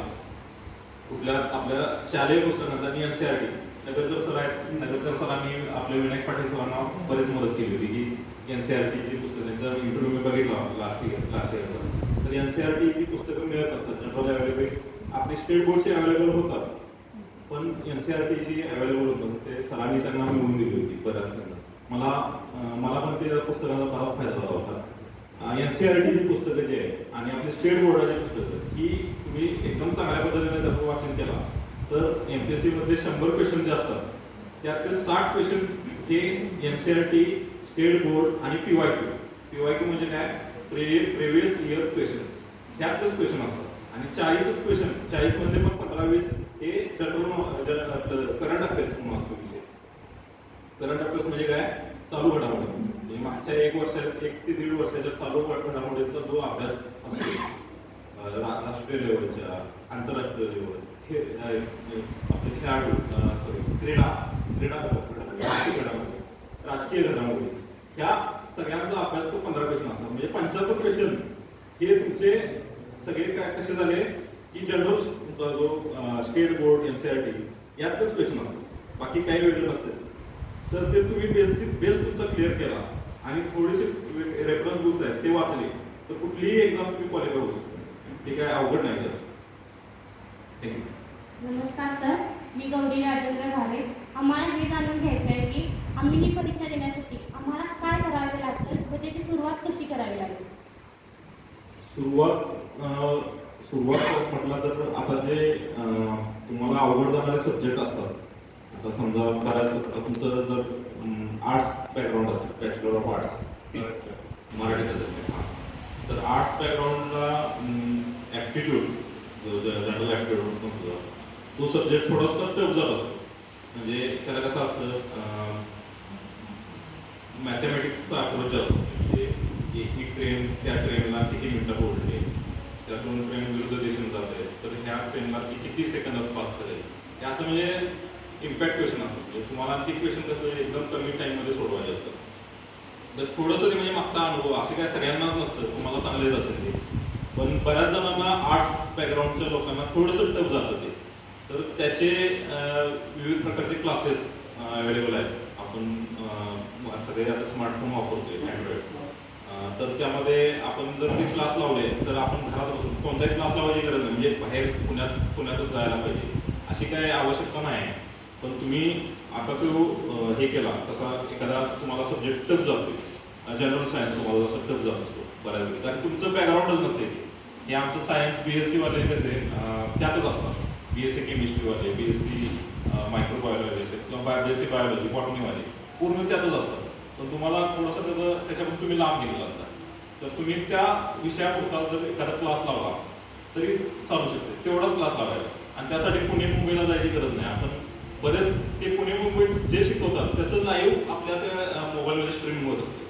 कुठल्या आपल्या शालेय पुस्तकांचा. आणि एनसीईआरटी नगरकर सर आहेत, नगरकर सरांनी आपल्या विनायक पाटील सरांना बरीच मदत केली होती की एनसीईआरटीची पुस्तक, त्यांचा इंटरव्ह्यू मी बघितला लास्ट इयरचा. तर NCERT ची पुस्तकं मिळत नसतात जनरल अवेलेबल. आपली स्टेट बोर्डची अवेलेबल होतात, पण NCERT ची अवेलेबल होतं ते सरांनी त्यांना मिळवून दिली होती बऱ्याच जणांना. मला पण ते पुस्तकाचा बराच फायदा झाला होता. NCERT ची पुस्तकं जी आहे आणि आपली स्टेट बोर्डाची पुस्तकं ही तुम्ही एकदम चांगल्या पद्धतीने त्याचं वाचन केला तर MPSC मध्ये 100 क्वेश्चन जे असतात त्यातले 60 क्वेश्चन हे NCERT, स्टेट बोर्ड आणि PYQ म्हणजे काय, प्रिव्हियस इयर क्वेश्चन्स, ह्यातलेच क्वेश्चन असतात. आणि 40च क्वेश्चन, 40 मध्ये पण 15-20 हे जनरल करंट अफेअर्स म्हणून असतो विषय. करंट अफेअर्स म्हणजे काय, चालू घडामोडी, म्हणजे मागच्या 1 ते 1.5 वर्षाच्या चालू घडामोडीचा जो अभ्यास असतो, राष्ट्रीय लेवलच्या, आंतरराष्ट्रीय लेवल, आपले खेळाडू, क्रीडा घडामोडी, राजकीय घडामोडी, ह्या सगळ्यांचा अभ्यास तो 15 क्वेश्चन असतात. म्हणजे 75 क्वेश्चन हे तुमचे सगळे काय कसे झाले की जनरल तुमचा जो स्टेट बोर्ड NCERT यातलेच क्वेश्चन असतात, बाकी काही वेगळं नसतं. तर ते तुम्ही बेस तुमचा क्लिअर केला आणि थोडेसे रेफरन्स बुक्स आहेत ते वाचले तर कुठलीही एक्झाम तुम्ही क्वालिफाय होऊ शकता. ते काय अवघड नाही जास्त. थँक्यू. नमस्कार सर, मी गौरी राजेंद्र घारे. आम्हाला हे जाणून घ्यायचं आहे की आम्ही ही परीक्षा देण्यासाठी आम्हाला काय करावे लागेल व त्याची सुरुवात कशी करावी लागेल? सुरुवात म्हटलं तर आता जे तुम्हाला अवघड जाणारे सब्जेक्ट असतात, आता समजा बऱ्याच तुमचं जर आर्ट्स बॅकग्राऊंड असेल, बॅचलर ऑफ आर्ट्स मराठी, तर आर्ट्स बॅकग्राऊंडला ॲप्टिट्यूड, जनरल ॲप्टिट्यूड म्हणतो तो सब्जेक्ट थोडासा टफ जात असतो. म्हणजे त्याला कसं असतं, मॅथमॅटिक्सचा अप्रोच जास्त असतो. म्हणजे ही ट्रेन त्या ट्रेनला किती मिनिटं ओढली, त्यातून ट्रेन विरुद्ध दिशेने जाते तर ह्या ट्रेनला ती किती सेकंदात पास करेल, हे असं म्हणजे इम्पॅक्ट क्वेश्चन असतात. म्हणजे तुम्हाला ते क्वेश्चन कसं एकदम कमी टाईममध्ये सोडवायचे असतात. तर थोडंसं ते म्हणजे मागचा अनुभव असे काय सगळ्यांनाच नसतं, तुम्हाला चांगलं येत असेल ते, पण बऱ्याच जणांना आर्ट्स बॅकग्राऊंडच्या लोकांना थोडंसं टफ जातं ते. तर त्याचे विविध प्रकारचे क्लासेस अवेलेबल आहेत. आपण सगळे आता स्मार्टफोन वापरतोय अँड्रॉइड, तर त्यामध्ये आपण जर ते क्लास लावले तर आपण घरात बसून कोणताही क्लास लावायची गरज नाही. म्हणजे बाहेर पुण्यातच जायला पाहिजे अशी काही आवश्यकता नाही. पण तुम्ही आता तो हे केला तसा एखादा तुम्हाला सब्जेक्ट टफ जातोय, जनरल सायन्स तुम्हाला जसं टफ जात असतो बऱ्यापैकी, कारण तुमचं बॅकग्राऊंडच नसते. हे आमचं सायन्स BSc वाले कसे त्यातच असतात, BSc केमिस्ट्रीवाले, BSc मायक्रोबायोलॉजी असेल किंवा BSc बायोलॉजी, बॉटनीवाले पूर्ण त्यातच असतात. पण तुम्हाला थोडंसं त्याच्यापासून तुम्ही लांब गेलेला असता, तर तुम्ही त्या विषयापुरता जर एखादा क्लास लावला तरी चालू शकते. तेवढाच क्लास लावायचा आणि त्यासाठी पुणे मुंबईला जायची गरज नाही. आपण बरेच ते पुणे मुंबईत जे शिकवतात त्याचं लाईव्ह आपल्या त्या मोबाईलमध्ये स्ट्रीमिंग होत असते,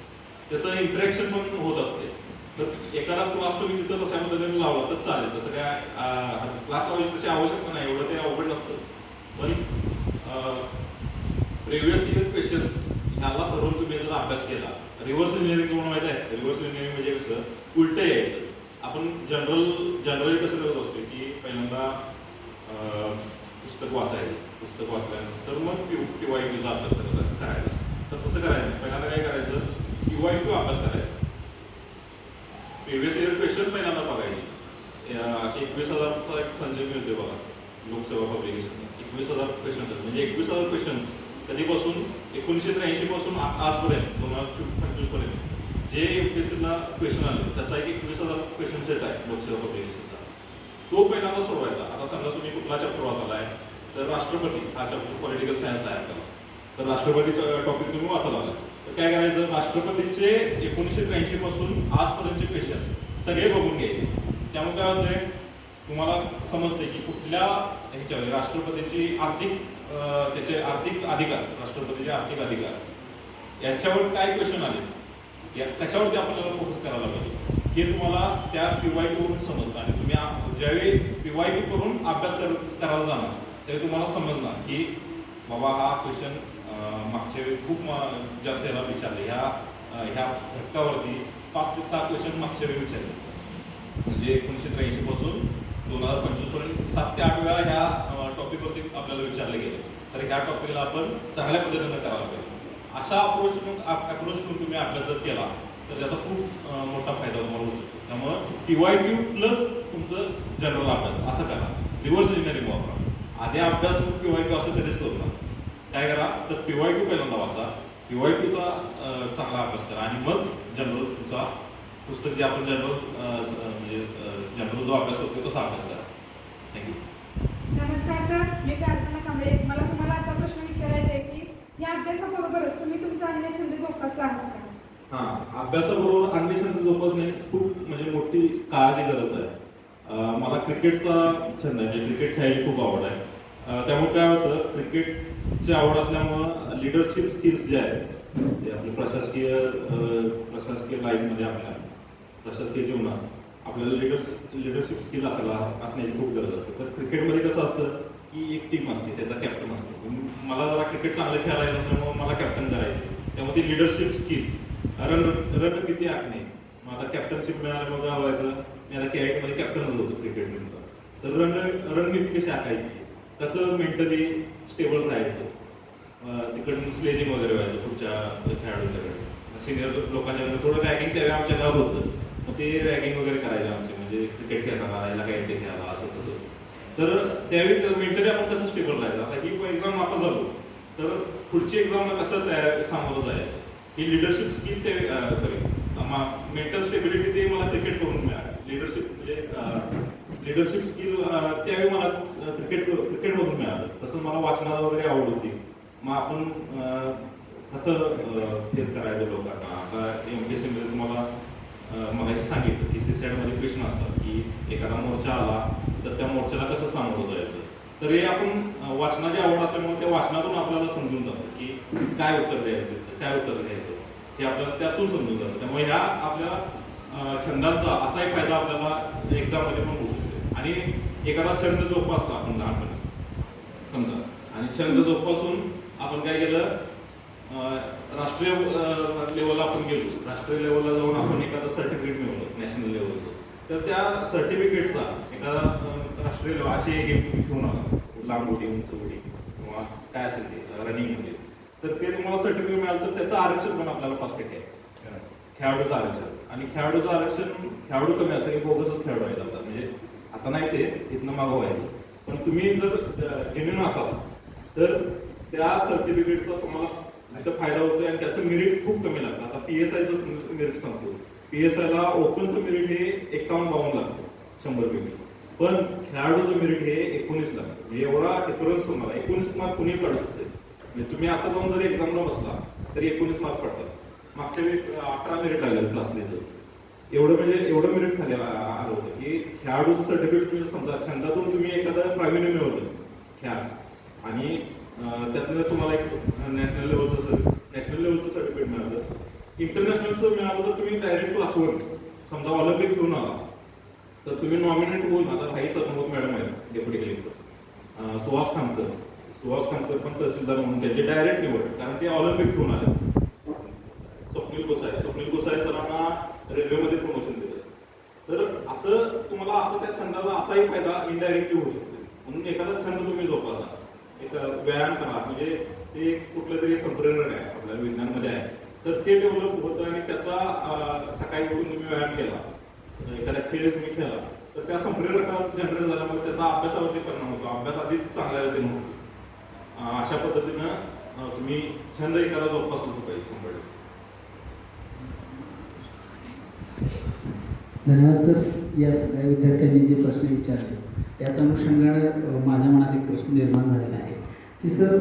त्याचं इंटरॅक्शन पण होत असते. तर एखादा क्लास तुम्ही तिथं तशा पद्धतीने लावला तर चालेल. तसं काय क्लास लावायची त्याची आवश्यकता नाही, एवढं ते अवघड नसतं. पण प्रिव्हियस इयर क्वेश्चन्स ह्याला धरून तुम्ही जर अभ्यास केला, रिव्हर्स इंजिनिअरिंग तुम्हाला माहिती आहे, रिव्हर्स इंजिनिअरिंग म्हणजे कसं उलटं यायचं. आपण जनरली कसं करत असतो की पहिल्यांदा पुस्तक वाचल्यानंतर मग PYQचा अभ्यास करायचा. तर तसं करायचं नाही. पहिल्यांदा काय करायचं, PYQ अभ्यास करायचा, प्रिव्हियस इयर क्वेश्चन पहिल्यांदा बघायचे. असे 21,000चा एक संचय मिळते बघा लोकसेवा पब्लिकेशन, 21,000 क्वेश्चन, म्हणजे 21,000 क्वेश्चन्स कधीपासून 1983 पासून आजपर्यंत 2025 पर्यंत जे MPSCला क्वेश्चन आले त्याचा एक 21,000 क्वेश्चन सेट आहे लोकसेवा पब्लिकेशनचा. तो पहिल्यांदा सोडवायचा. आता समजा तुम्ही कुठला चॅप्टर वाचायला आहे तर राष्ट्रपती हा चॅप्टर पॉलिटिकल सायन्सला आहे आपल्याला, तर राष्ट्रपती टॉपिक तुम्ही वाचायला आला तर काय करायचं, राष्ट्रपतीचे 1983 पासून आजपर्यंतचे क्वेश्चन सगळे बघून घ्यायचे. त्यामुळे काय होतंय, तुम्हाला समजते की कुठल्या ह्याच्यावर राष्ट्रपतीची त्याचे आर्थिक अधिकार, राष्ट्रपतीचे आर्थिक अधिकार याच्यावर काय क्वेश्चन आले, या कशावरती आपल्याला फोकस करायला पाहिजे हे तुम्हाला त्या PYQ वरून समजतं. आणि तुम्ही ज्यावेळी PYQ करून अभ्यास करायला जाणार त्यावेळी तुम्हाला समजणार की बाबा हा क्वेश्चन मागच्या वेळी खूप जास्त याला विचारले, ह्या घटकावरती 5 ते 6 क्वेश्चन मागच्या वेळी विचारले. म्हणजे 1983 पासून 2025 पर्यंत 7 ते 8 वेळा ह्या टॉपिकवरती आपल्याला विचारले गेले. तर ह्या टॉपिकला आपण चांगल्या पद्धतीने करायला पाहिजे. अशा अप्रोच करून तुम्ही अभ्यास जर केला तर त्याचा खूप मोठा फायदा तुम्हाला होऊ शकतो. त्यामुळं PYQ प्लस तुमचं जनरल अभ्यास असं करा. रिव्हर्स इंजिनिअरिंग वापरा. आधी अभ्यास PYQ असं कधीच करू नका. काय करा तर PYQ पहिल्यांदा वाचा, PYQचा चांगला अभ्यास करा आणि मग जनरल तुमचा पुस्तक जे आपण जनरल जो अभ्यास करतो तसा अभ्यास करा. थँक्यू. नमस्कार सर, मी प्रार्थना कांबळे. मला तुम्हाला असा प्रश्न विचारायचा आहे की या अभ्यासाबरोबरच तुम्ही तुमचा अन्य छंद जोपासला आहात का? हां, अभ्यासाबरोबर अन्य छंद जोपासणे खूप म्हणजे मोठी काळाची गरज आहे. मला क्रिकेटचा छंद आहे, म्हणजे क्रिकेट खेळायची खूप आवड आहे. त्यामुळे काय होतं, क्रिकेटची आवड असल्यामुळं लिडरशिप स्किल्स जे आहेत ते आपले प्रशासकीय लाईनमध्ये आपल्या प्रशासकीय जीवनात आपल्याला लिडरशिप स्किल असण्याची खूप गरज असते. तर क्रिकेटमध्ये कसं असतं की एक टीम असते, त्याचा कॅप्टन असतो. मला जरा क्रिकेट चांगलं खेळायला येत असल्यामुळे मला कॅप्टन करायचे. त्यामध्ये लिडरशिप स्किल, रणनीती आखणे. मग आता कॅप्टनशिप मिळाल्यामुळे काय व्हायचं, मी आता KIT कॅप्टनच होतो क्रिकेट टीमचा. तर रणनीती कशी आखायची, कसं मेंटली स्टेबल राहायचं, तिकडून स्लेजिंग वगैरे व्हायचं पुढच्या खेळाडूंच्याकडे. सिनियर लोकांच्याकडे थोडं रॅगिंग त्यावेळी आमच्या गावात होतं. मग ते रॅगिंग वगैरे करायचे आमचे, म्हणजे क्रिकेट खेळताना याला काय ते खेळायला असं तसं. तर त्यावेळी मेंटली आपण कसं स्टेबल राहायचं. आता ही एक्झाम आपण झालो तर पुढची एक्झामला कसं सामोरं जायचं, ही लिडरशिप स्किल ते मेंटल स्टेबिलिटी ते मला क्रिकेट करून मिळाली. लिडरशिप स्किल त्यावेळी मला क्रिकेटमधून मिळालं. तसं मला वाचनाला वगैरे आवड होती. मग आपण कसं फेस करायचं लोकांना. आता MPSC मध्ये तुम्हाला मगाशी सांगितलं की CSAT क्वेश्चन असतात की एखादा मोर्चा आला तर त्या मोर्चाला कसं सामोरं जायचं. तर हे आपण वाचनाची आवड असल्यामुळे त्या वाचनातून आपल्याला समजून जातं की काय उत्तर द्यायचं, काय उत्तर द्यायचं, हे आपल्याला त्यातून समजून जातं. त्यामुळे ह्या आपल्या छंदांचा असा एक फायदा आपल्याला एक्झाममध्ये पण होऊ शकतो. आणि एखादा छंद जोपासला आपण लहानपणी समजा, आणि छंद जोपासून आपण काय केलं, राष्ट्रीय लेवलला आपण गेलो. राष्ट्रीय लेवलला जाऊन आपण एखादं सर्टिफिकेट मिळवलं नॅशनल लेवलचं. तर त्या सर्टिफिकेटचा एखादा राष्ट्रीय लेवल असे गेम तुम्ही घेऊन आला, लांब उडी, उंच उडी किंवा काय असेल ते रनिंगमध्ये, तर ते तुम्हाला सर्टिफिकेट मिळालं तर त्याचं आरक्षण पण आपल्याला 5% आहे, खेळाडूचं आरक्षण. आणि खेळाडूचं आरक्षण, खेळाडू कमी असेल की बोगसच खेळाडू आहेत आता, म्हणजे आता नाही ते इथनं मागं व्हायचं. पण तुम्ही जर जेन्युइन असाल तर त्या सर्टिफिकेटचा तुम्हाला तिथं फायदा होतोय आणि त्याचं मेरिट खूप कमी लागतं. आता PSIचं मेरिट सांगतो, PSIला ओपनचं मेरिट हे 51-52 लागतं 100 पैकी. पण खेळाडूचं मेरिट हे 19 लागतं. म्हणजे एवढा डिफरन्स तुम्हाला 19 मार्क कुणी काढू शकते. म्हणजे तुम्ही आता जाऊन जरी एक्झामला बसला तरी 19 मार्क पडतात. मागच्या वेळी 18 मेरिट आलेलं क्लासमध्ये. एवढं मेरिट खाली आलं होतं की खेळाडूचं सर्टिफिकेट तुम्ही समजा छंदातून तुम्ही एखादं प्रावीण्य मिळवलं खेळ आणि त्यातलं तुम्हाला एक नॅशनल लेवलचं सर्टिफिकेट मिळालं, इंटरनॅशनलचं मिळालं, तर तुम्ही डायरेक्ट क्लास 1 समजा ऑलिम्पिक घेऊन आला तर तुम्ही नॉमिनेट होऊन, आता भाई सरनोबत मॅडम आहेत डेप्युटी कलेक्टर, सुहास खामकर पण तहसीलदार म्हणून त्याचे डायरेक्ट निवड, कारण ते ऑलिम्पिक घेऊन आले. स्वप्नील गोसाई सरांना रेल्वेमध्ये प्रमोशन दिलं. तर असं तुम्हाला असं त्या छंदाचा असाही फायदा इनडायरेक्टली होऊ शकतो. म्हणून एखादा छंद तुम्ही जोपासा, एक व्यायाम करा, म्हणजे ते कुठलं तरी संप्रेरक आहे आपल्या विज्ञानमध्ये आहे, तर ते डेव्हलप होतं. आणि त्याचा सकाळी उठून तुम्ही व्यायाम केला, एखादा खेळ तुम्ही खेळला, तर त्या संप्रेरकात जनरेट झाल्यामुळे त्याचा अभ्यासावरती परिणाम होतो, अभ्यास अधिक चांगल्या रीतीने होतो. अशा पद्धतीनं तुम्ही छंद एखादा जोपासलाच पाहिजे 100%. धन्यवाद सर. या सगळ्या विद्यार्थ्यांनी जे प्रश्न विचारले त्याच्या अनुषंगानं माझ्या मनात एक प्रश्न निर्माण झालेला आहे की सर,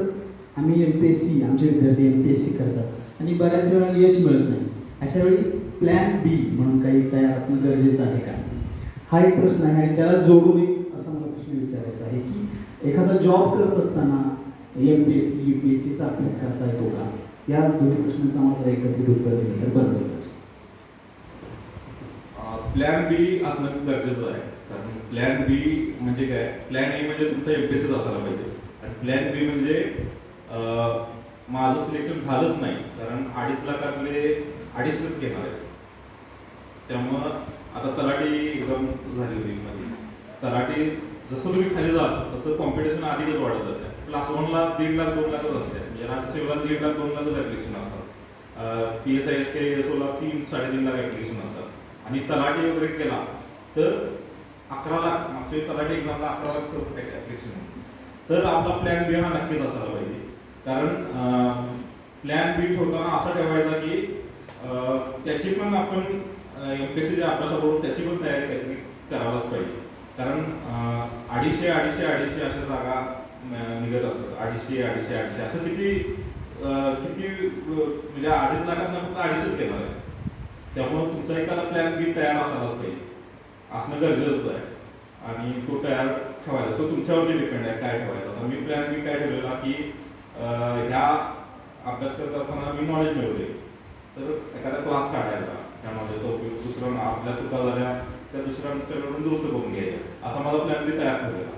आम्ही MPSC, आमचे विद्यार्थी MPSC करतात आणि बऱ्याच वेळा यश मिळत नाही. अशा वेळी प्लॅन B म्हणून काही असणं गरजेचं आहे का, हा एक प्रश्न आहे. आणि त्याला जोडून एक असा मला प्रश्न विचारायचा आहे की एखादा जॉब करत असताना MPSC UPSCचा अभ्यास करता येतो का? या दोन्ही प्रश्नांचं आम्हाला एकत्रित उत्तर दिलं तर बरं होईल सर. प्लॅन B असणं गरजेचं आहे. कारण प्लॅन B म्हणजे काय, प्लॅन A म्हणजे तुमचा MPSCच असायला पाहिजे, आणि प्लॅन B म्हणजे माझं सिलेक्शन झालंच नाही कारण 2.5 लाखातले 250च घेणार आहे. त्यामुळं आता तलाठी एक्झाम झाली होती माझी. तलाठी जसं तुम्ही खाली जाल तसं कॉम्पिटिशन अधिकच वाढत जाते. क्लास 1ला 1.5 लाख 2 लाखच असते, म्हणजे राज्यसेवेला 1.5 लाख 2 लाखच ॲप्लिकेशन असतात. PSISK ला 3-3.5 लाख ॲप्लिकेशन असतात आणि तलाठी वगैरे केला तर 11 लाख, मागच्या तलाठी एक्झामला 11 लाख सर्व ॲप्लिकेशन. तर आपला प्लॅन बी हा नक्कीच असायला पाहिजे. कारण प्लॅन बी ठेवताना असा ठेवायचा की त्याची पण आपण MPSCच्या अभ्यासाबरोबर त्याची पण तयारी काहीतरी करायलाच पाहिजे. कारण 250 अशा जागा निघत असतात. 250 असं किती म्हणजे 2.5 लाखात फक्त 2.5च घेणार आहे. त्यामुळे तुमचा एखादा प्लॅन बी तयार असायलाच पाहिजे, असणं गरजेचं आहे. आणि तो तयार ठेवायचा, तो तुमच्यावरती डिपेंड आहे काय ठेवायचा. आता मी प्लॅन बी काय ठेवलेला की ह्या अभ्यास करत असताना मी नॉलेज मिळवले तर एखादा क्लास काढायचा, त्या नॉलेजचा उपयोग दुसऱ्या आपल्या चुका झाल्या त्या दुसऱ्यांकडून दुरुस्त करून घ्यायच्या, असा माझा प्लॅन बी तयार ठेवलेला.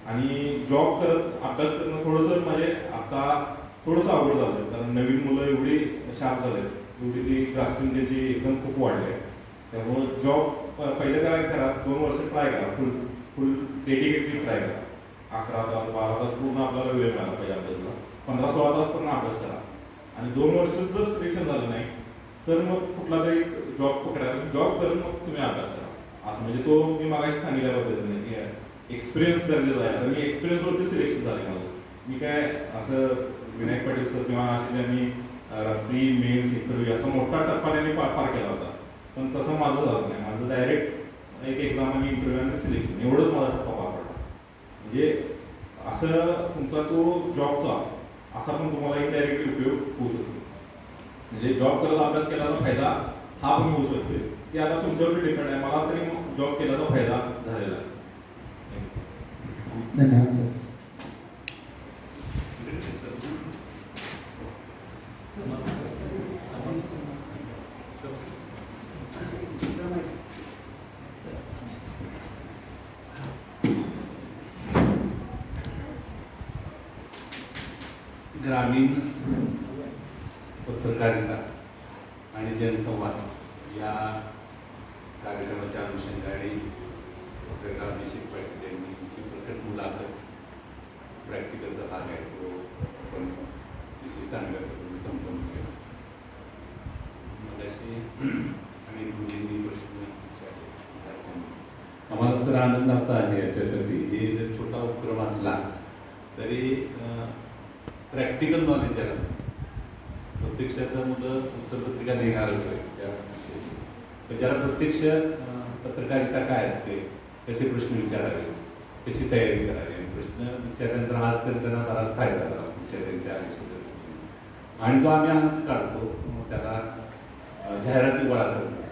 आणि जॉब करत अभ्यास करणं थोडंसं म्हणजे आता थोडंसं अवघड झालं, कारण नवीन मुलं एवढी शार्प झाले, एवढी ती ग्रास्पिंग त्याची एकदम खूप वाढली आहे. त्यामुळं जॉब पहिलं काय करा, 2 वर्ष ट्राय करा, फुल डेडिकेटली ट्राय करा. 11 तास 12 तास पूर्ण आपल्याला वेळ मिळाला पाहिजे अभ्यासाला. 15-16 तास पूर्ण अभ्यास करा आणि 2 वर्ष जर सिलेक्शन झालं नाही तर मग कुठला तरी जॉब पकडायला, जॉब करून मग तुम्ही अभ्यास करा. असं म्हणजे तो मी मागाशी सांगितल्या पद्धतीने की एक्सपिरियन्स गरजेचा आहे. तर मी एक्सपिरियन्सवरती सिलेक्शन झाले माझं. मी काय असं विनायक पाटील सर किंवा असे ज्यांनी प्री मेन्स इंटरव्ह्यू असा मोठा टप्पा त्यांनी पार केला होता, पण तसं माझं झालं नाही. माझं डायरेक्ट एक एक्झाम आणि इंटरव्ह्यू आणि सिलेक्शन एवढंच माझा टप्पा पार पडला. म्हणजे असं तुमचा तो जॉबचा असा पण तुम्हाला इनडायरेक्टली उपयोग होऊ शकतो. म्हणजे जॉब करत अभ्यास केल्याचा फायदा हा पण होऊ शकतो. ते आता तुमच्यावर डिपेंड आहे. मला तरी जॉब केल्याचा फायदा झालेला आहे. धन्यवाद सर. ग्रामीण पत्रकारिता आणि जनसंवाद या कार्यक्रमाच्या अनुषंगाने पत्रकार अभिषेक पाटील यांची प्रकट मुलाखत प्रॅक्टिकलचा भाग आहे तो आपण अतिशय चांगल्या पद्धतीने संपन्न केला. मगाशी आणि मुलींनी प्रश्न विचारले विद्यार्थ्यांनी. आम्हाला सर आनंद असा आहे याच्यासाठी, हे जर छोटा उपक्रम असला तरी प्रॅक्टिकल नॉलेज आहे. प्रत्यक्षात मुलं उत्तरपत्रिका लिहिणारच आहे त्या विषयाची, पण ज्याला प्रत्यक्ष पत्रकारिता काय असते, कसे प्रश्न विचारावे, कशी तयारी करावी, प्रश्न विचारल्यानंतर आज तर त्यांना बराच फायदा झाला त्यांच्या आयुष्याच्या दृष्टीने. आणि तो आम्ही अंक काढतो, त्याला जाहिराती गोळा करणं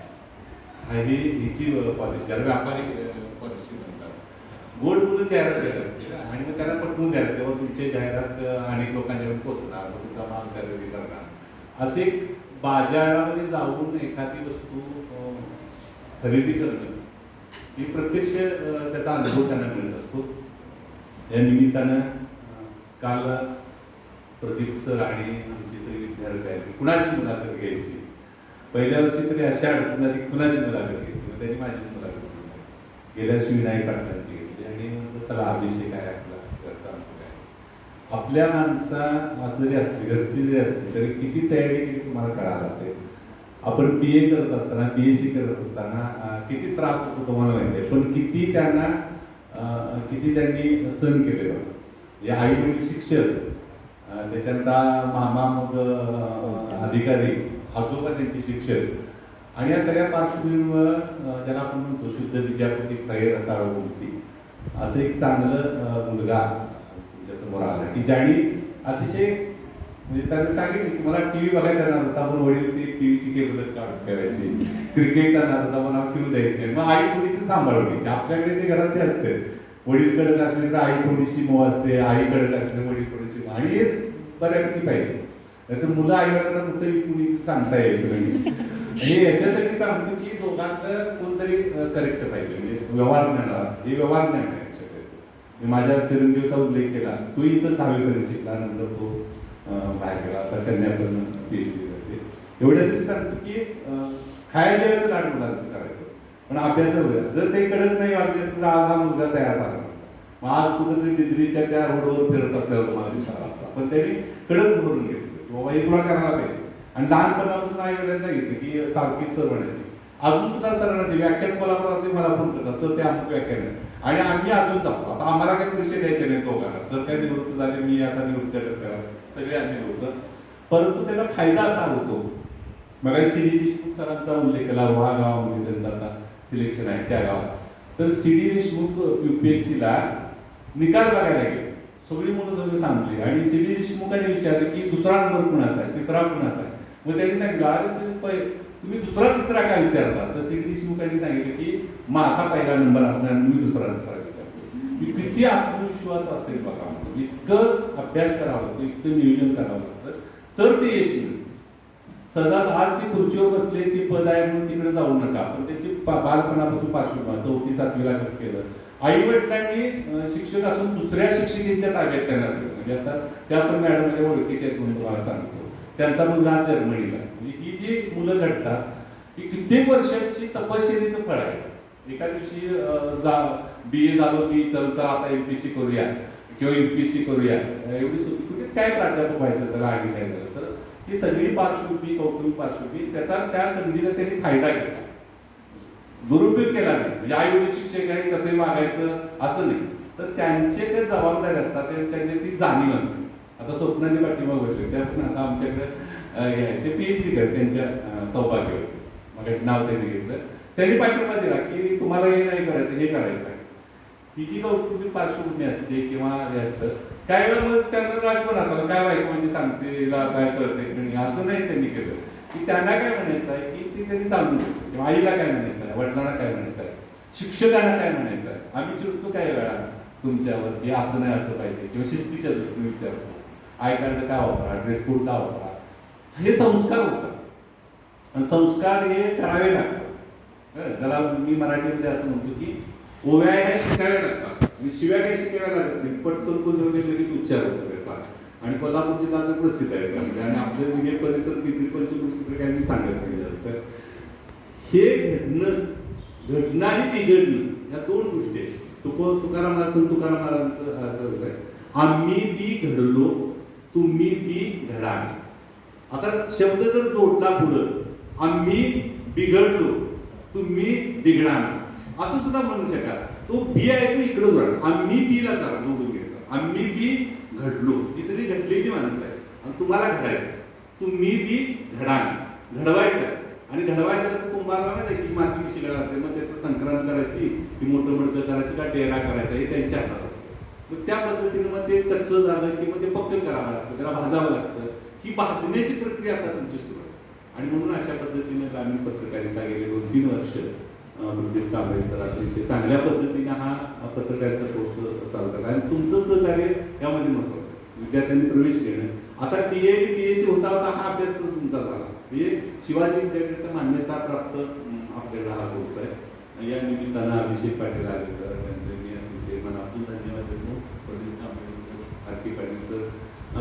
हा हिची पॉलिसी, ज्याला व्यापारी पॉलिसी म्हणतात. गोड बोलून जाहिरात द्यायला आणि मग त्याला पटवून द्यायला, तेव्हा तुमची जाहिरात अनेक लोकांच्याकडे पोहोचणार, मग तुमचा माल खरेदी करणार. असे बाजारामध्ये जाऊन एखादी वस्तू खरेदी करणं ही प्रत्यक्ष त्याचा अनुभव त्यांना मिळत असतो. या निमित्तानं काल प्रदीप सर आणि आमची सगळी विद्यार्थी आहेत, कुणाची मुलाखत घ्यायची. पहिल्या वर्षी तरी अशा अडचण झाली कुणाची मुलाखत घ्यायची, मग त्यांनी माझीच मुलाखत घेतली. गेल्या वर्षी विनायक पाटलांची घेतली आणि त्याला अभिषेक आहे आपला घरचा आहे. आपल्या माणसा असं जरी असली, घरची जरी असली तरी किती तयारी केली तुम्हाला कळालं असेल. आपण PA करत असताना, BSc करत असताना किती त्रास होतो तुम्हाला माहिती आहे, पण किती त्यांनी सहन केले बघा. म्हणजे आई वडील शिक्षक, त्याच्यानंतर मामा मग अधिकारी, आजोबा त्यांचे शिक्षक, आणि या सगळ्या पार्श्वभूमीवर ज्याला आपण म्हणतो शुद्ध विद्यापीठी खैर असावं मुक्ती, असं एक चांगलं मुलगा तुमच्यासमोर आला की ज्याने अतिशय म्हणजे त्यांनी सांगितलं की मला TV बघायचा नाद होता, पण वडील ती TVची केबलच काढून ठेवायची. क्रिकेटचा नाद होता, मला खेळू द्यायची नाही. मग आई थोडीशी सांभाळवली. आपल्याकडे ते घरात ते असते, वडील कडक असले तर आई थोडीशी मो असते, आई कडक असले तर वडील थोडीशी मो, आणि हे बऱ्यापैकी पाहिजे. नाहीतर मुलं आई वडिलांना कुठेही कुणी सांगता यायचं नाही. हे याच्यासाठी सांगतो की दोघांतलं कोणतरी करेक्ट पाहिजे, म्हणजे व्यवहार ज्ञानाला, हे व्यवहार ज्ञान आहे सगळ्याचं. मी माझ्या चिरंजीवचा उल्लेख केला, तो इथं 10वीपर्यंत शिकला, नंतर तो बाहेर गेला, आता कन्यापर्यंत PhD करते. एवढ्यासाठी सांगतो की खायच्या वेळेचं लाड मुलांचं करायचं, पण अभ्यासावर जर ते कडक नाही वाटले तर आज हा मुलगा तयार झाला नसता. मग आज कुठेतरी डिग्रीच्या त्या रोडवर फिरत असल्यावर तुम्हाला दिसला असता, पण त्यांनी कडक धरून घेतलं की बाबा हे तुला करायला पाहिजे. आणि लहानपणापासून आई वडिलांनी सांगितलं की सारखी सर म्हणायची. अजून सुद्धा सरांना ते व्याख्यान कोल्हापूर असले मला फोन करतात, सर ते अमुक व्याख्यान आहे. आणि आम्ही अजून जातो. आता आम्हाला काही परीक्षा द्यायचे नाही दोघांना, सर काय निवृत्त झाले, मी आता निवृत्तीच्या टप्प्यावर, सगळे आम्ही लोक. परंतु त्याचा फायदा असा होतो, मग सी डी देशमुख सरांचा उल्लेख केला, वा गावामध्ये त्यांचं आता सिलेक्शन आहे त्या गावात. तर सी डी देशमुख UPSCला निकाल बघायला गेले, सगळी मुलं सगळी थांबली आणि सी डी देशमुखांनी विचारलं की दुसरा नंबर कुणाचा आहे, तिसरा कुणाचा आहे. मग त्यांनी सांगितलं अरे तुम्ही दुसरा तिसरा काय विचारता. तर सी डी देशमुखांनी सांगितलं की माझा पहिला नंबर असणार, मी दुसरा तिसरा विचारतो. किती आत्मविश्वास असेल बघा, इतकं अभ्यास करावा लागतो, इतकं नियोजन करावं लागतं तर ते यश मिळतं. सहजाच आज ती खुर्चीवर बसले, ती पद आहे म्हणून तिकडे जाऊ नका, पण त्याची बालपणापासून पार्श्वभूमी 4वी 7वीला कसं केलं, आई वडिलांनी शिक्षक असून दुसऱ्या शिक्षिकेच्या ताब्यात त्यांना दिलं. म्हणजे आता त्या पण मॅडम माझ्या ओळखीच्या आहेत म्हणून तुम्हाला सांगतो. त्यांचा मुलगा जर्मनीला. म्हणजे ही जी मुलं घडतात ही कित्येक वर्षांची तपश्चर्येचं फळ आहे. एका दिवशी BA झालो, BE सरचा आता MPSC करूया किंवा UPSC करूया, एवढी सोपी कुठे काय प्राध्यापक व्हायचं त्याला आणि काय झालं. तर ही सगळी पार्श्वभूमी, कौटुंबिक पार्श्वभूमी, त्याचा त्या संधीचा त्यांनी फायदा घेतला, दुरुपयोग केला नाही. म्हणजे आई वडील शिक्षक आहे कसं वागायचं असं नाही, तर त्यांचे काही जबाबदारी असतात, त्यांनी ती जाणीव असते. आता स्वप्नाने पाठीमाग बसले, त्या पण आता आमच्याकडे ते PhD करत, त्यांच्या सौभाग्य होते, मग नाव त्यांनी घेतलं. त्यांनी पाठिंबा दिला की तुम्हाला हे नाही करायचं, हे करायचं आहे. ही जी कौटुंबिक पार्श्वभूमी असते किंवा हे असतं, काय वेळा मग त्यांना राग पण असायला, काय वाईट म्हणजे सांगते काय कळते नाही, असं नाही त्यांनी केलं. की त्यांना काय म्हणायचं आहे की ते त्यांनी जाणून घेतलं, किंवा आईला काय म्हणायचं आहे, वडिलांना काय म्हणायचं आहे, शिक्षकांना काय म्हणायचं आहे. आम्ही चिडतो काय वेळा तुमच्यावर की असं नाही असं पाहिजे, किंवा शिस्तीच्या दृष्टीने विचारतो, आय कार्ड का वापरा, ड्रेस कोड का वापरा, हे संस्कार होतात. आणि संस्कार हे करावे लागतात. त्याला मी मराठीमध्ये असं म्हणतो की ओव्या ह्या शिकाव्या लागतात, शिव्या काही शिकाव्या लागत नाही. पटकन कुंजवले लगेच उच्चार होतो त्याचा. आणि कोल्हापूर जिल्हा तर प्रसिद्ध आहे त्यामध्ये, आणि आपले हे परिसर पितृ पंचकृषी काय मी सांगत नाही जास्त. हे घडणं आणि बिघडणं या दोन गोष्टी आहेत. तुकाराम महाराजांचं असं आहे, आम्ही बी घडलो तुम्ही बी घडा. आता शब्द जर जोडला पुढं, आम्ही बिघडलो तुम्ही बिघडा, असं सुद्धा म्हणू शकाल. तो बी आहे तो इकडे जोडा, आम्ही बीला जरा जोडून घ्यायचा, आम्ही बी घडलो. ही सगळी घडलेली माणसं आहे आणि तुम्हाला घडायचं, तुम्ही बी घडा, घडवायचं. आणि घडवायचं तर कुंभारला माहिती आहे की माती कशी घडवते, मग त्याचं संक्रांत करायची की मोठं मडकं करायची का डेरा करायचा हे त्यांच्या हातात असतं. मग त्या पद्धतीने मग ते कच्चं झालं की मग ते पक्क करावं लागतं, त्याला भाजावं लागतं. ही भाजण्याची प्रक्रिया आता तुमची सुरू आहे. आणि म्हणून अशा पद्धतीने ग्रामीण पत्रकारिता गेले 2-3 वर्ष प्रदीप कांबळे सर अतिशय चांगल्या पद्धतीने हा पत्रकारिता कोर्स चालवतात. आणि तुमचं सहकार्य यामध्ये महत्वाचं आहे. विद्यार्थ्यांनी प्रवेश घेणं, आता TA आणि PSC होता होता हा अभ्यासक्रम तुमचा झाला. म्हणजे शिवाजी विद्यापीठाचा मान्यता प्राप्त आपल्याकडे हा कोर्स आहे. या निमित्तानं अभिषेक पाटील आलेकर त्यांचे मी अतिशय मनापासून धन्यवाद देतो. Pradeep Kamble sir, RP Patil sir,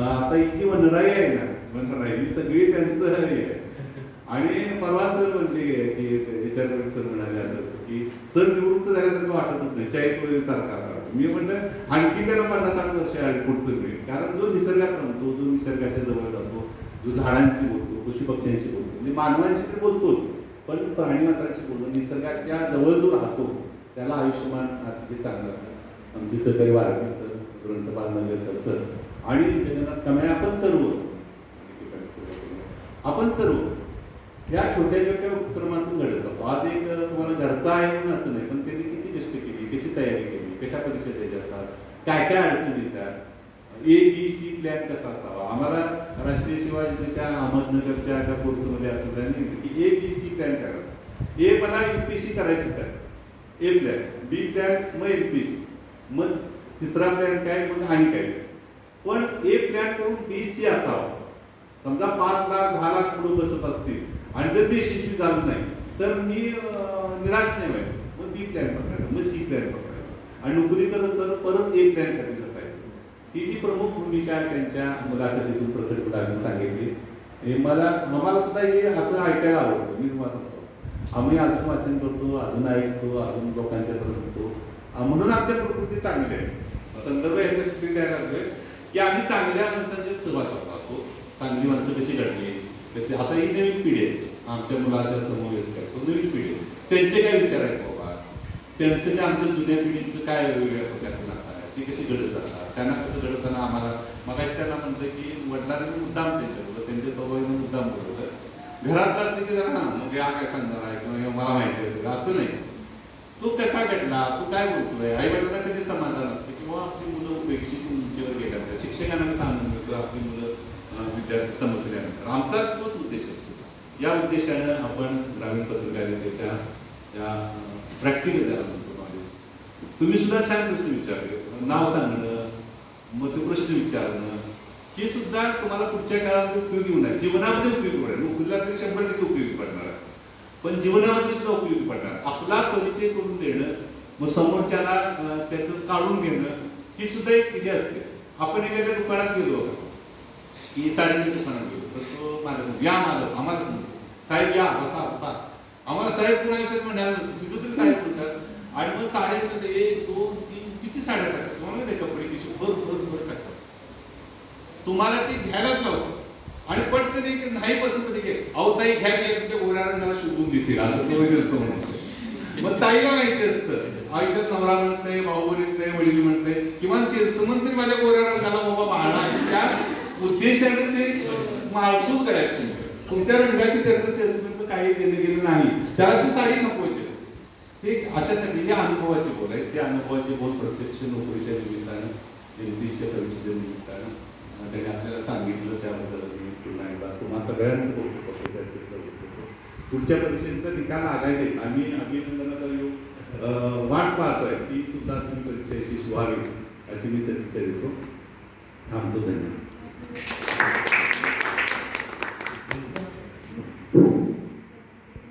आता ही जी वनराई आहे ना, वनराई ही सगळी त्यांचं हे आहे. आणि परवा सर म्हणजे की HR सर म्हणाले असं की सर निवृत्त झाल्यासारखं वाटतच नाही, 40 वयासारखा असा. मी म्हटलं आणखी त्याला 50-60 वर्ष पुढचं मिळेल. कारण जो निसर्गात रमतो, जो निसर्गाच्या जवळ जातो, जो झाडांशी बोलतो, पशुपक्ष्यांशी बोलतो, म्हणजे मानवांशी तर बोलतोच, पण प्राणी मात्रांशी बोलतो, निसर्गाच्या जवळ जो राहतो त्याला आयुष्यमान अतिशय चांगलं. आमचे सहकारी वारकरी सर, ग्रंथपाल नगरकर सर आणि जगन्नाथ कांबळे, आपण सर्व या छोट्या छोट्या उपक्रमातून घडत जातो. आज एक तुम्हाला घरचा आहे म्हणून असं नाही, पण त्यांनी किती कष्ट केली, कशी तयारी केली, कशा परीक्षा द्यायच्या असतात, काय काय अडचणी येतात, ABC प्लॅन कसा असावा. आम्हाला राष्ट्रीय सेवा योजनेच्या अहमदनगरच्या त्या कोर्समध्ये असं सांगितलं की ABC प्लॅन करा. मला UPSC करायचीच आहे, A प्लॅन, B प्लॅन, मग MPSC, मग तिसरा प्लॅन काय, मग आणि काय. पण A प्लॅन करून BC असावा. समजा 5 लाख 10 लाख पुढे बसत असतील आणि जर मी यशस्वी झालो नाही तर मी निराश नाही व्हायचं, मग B प्लॅन पकडायचा, मग C प्लॅन पकडायचा आणि नोकरी करत करत परत A प्लॅनसाठी जटायचं. ही जी प्रमुख भूमिका त्यांच्या मुलाखतीतून प्रकट गुलाबी सांगितली, हे आम्हाला सुद्धा हे असं ऐकायला आवडतं. मी तुम्हाला सांगतो, आम्ही अजून वाचन करतो, अजून ऐकतो, अजून लोकांच्या तर होतो, म्हणून आमच्या प्रकृती चांगली आहे. संदर्भ याच्यासाठी द्यायला लागलोय की आम्ही चांगल्या माणसांच्या सहवासात राहतो. चांगली माणसं कशी घडली, कसे आता ही नवीन पिढी आहे, आमच्या मुलाच्या समवयस्कर तो नवीन पिढी आहे, त्यांचे काय विचार आहेत बाबा, त्यांचं ते आमच्या जुन्या पिढीचं काय वेगवेगळ्या प्रकारचं नातं आहे, ती कशी घडत जातात, त्यांना कसं घडवताना आम्हाला मगाशी त्यांना म्हटलं की वडिलांनी मुद्दाम त्यांच्याबरोबर त्यांच्या सवयीनं मुद्दाम बोलवलं, घरात असले की जरा ना मग या काय सांगणार आहे किंवा मला माहिती आहे सगळं, असं नाही. तो कसा घडला, तू काय बोलतोय, आई वडिलांना कधी समाधान असते किंवा आपली मुलं उपेक्षित उंचीवर गेल्यानंतर शिक्षकांना कसं आनंद मिळतो, आपली मुलं विद्यार्थी चमकल्यानंतर, आमचा तोच उद्देश असतो. या उद्देशानं आपण ग्रामीण पत्रकारितेच्या या प्रॅक्टिकल ज्याला म्हणतो नॉलेज, तुम्ही सुद्धा छान प्रश्न विचारले, नाव सांगणं, मग ते प्रश्न विचारणं, हे सुद्धा तुम्हाला पुढच्या काळामध्ये उपयोगी होणार, जीवनामध्ये उपयोगी होणार, नोकरीला तरी 100% उपयोगी पडणार आहे, पण जीवनामध्ये सुद्धा उपयोगी पडणार. आपला परिचय करून देणं, मग समोरच्याला त्याचं काढून घेणं, ही सुद्धा एक विधी असते. आपण एखाद्या दुकानात गेलो की साड्यांच्या दुकानात गेलो तर तो माझ्या या माझं आम्हाला साहेब या बसा बसा, आम्हाला साहेब कोण आयुष्यात म्हणायला नसतं, तिथं तरी साहेब म्हणतात. आणि मग साड्यांचं 1 2 3 किती साड्या टाकतात तुम्हाला ते कपडे किती भर भर भर टाकतात, तुम्हाला ती घ्यायलाच लावतात आणि पटकन एक नाही पसंत घे, अहो ताई घ्या की तुमच्या गोऱ्या रंगाला शोधून दिसेल असं तो म्हणतो. मग ताईला माहिती असतं आयुष्यात नवरा म्हणत नाही, भाऊ म्हणत नाही, वडील म्हणत नाही, किमान सेल्समन तरी माझ्या गोऱ्या रंगाला बाबा पाहणार, त्या उद्देशाने ते माळसूच करायचं. तुमच्या रंगाशी त्याचं सेल्समॅनचं काही देणं गेलं नाही, त्याला ती साडी नकोची असते. हे अशासाठी हे अनुभवाचे बोल आहेत, ते अनुभवाचे बोल प्रत्यक्ष नोकरीच्या निमित्तानं, एमपीएसच्या परीक्षेच्या निमित्तानं त्याने आपल्याला सांगितलं, त्याबद्दल मी पुन्हा एकदा तुम्हा सगळ्यांचं कौतुक करतो, त्याचं कौतुक करतो. पुढच्या परीक्षेचा निकाल लागायचे, आम्ही अभिनंदनाचा वाट पाहतोय, ती सुद्धा तुम्ही परीक्षा यशस्वी व्हावी अशी मी सदिच्छा देतो. थांबतो, धन्यवाद.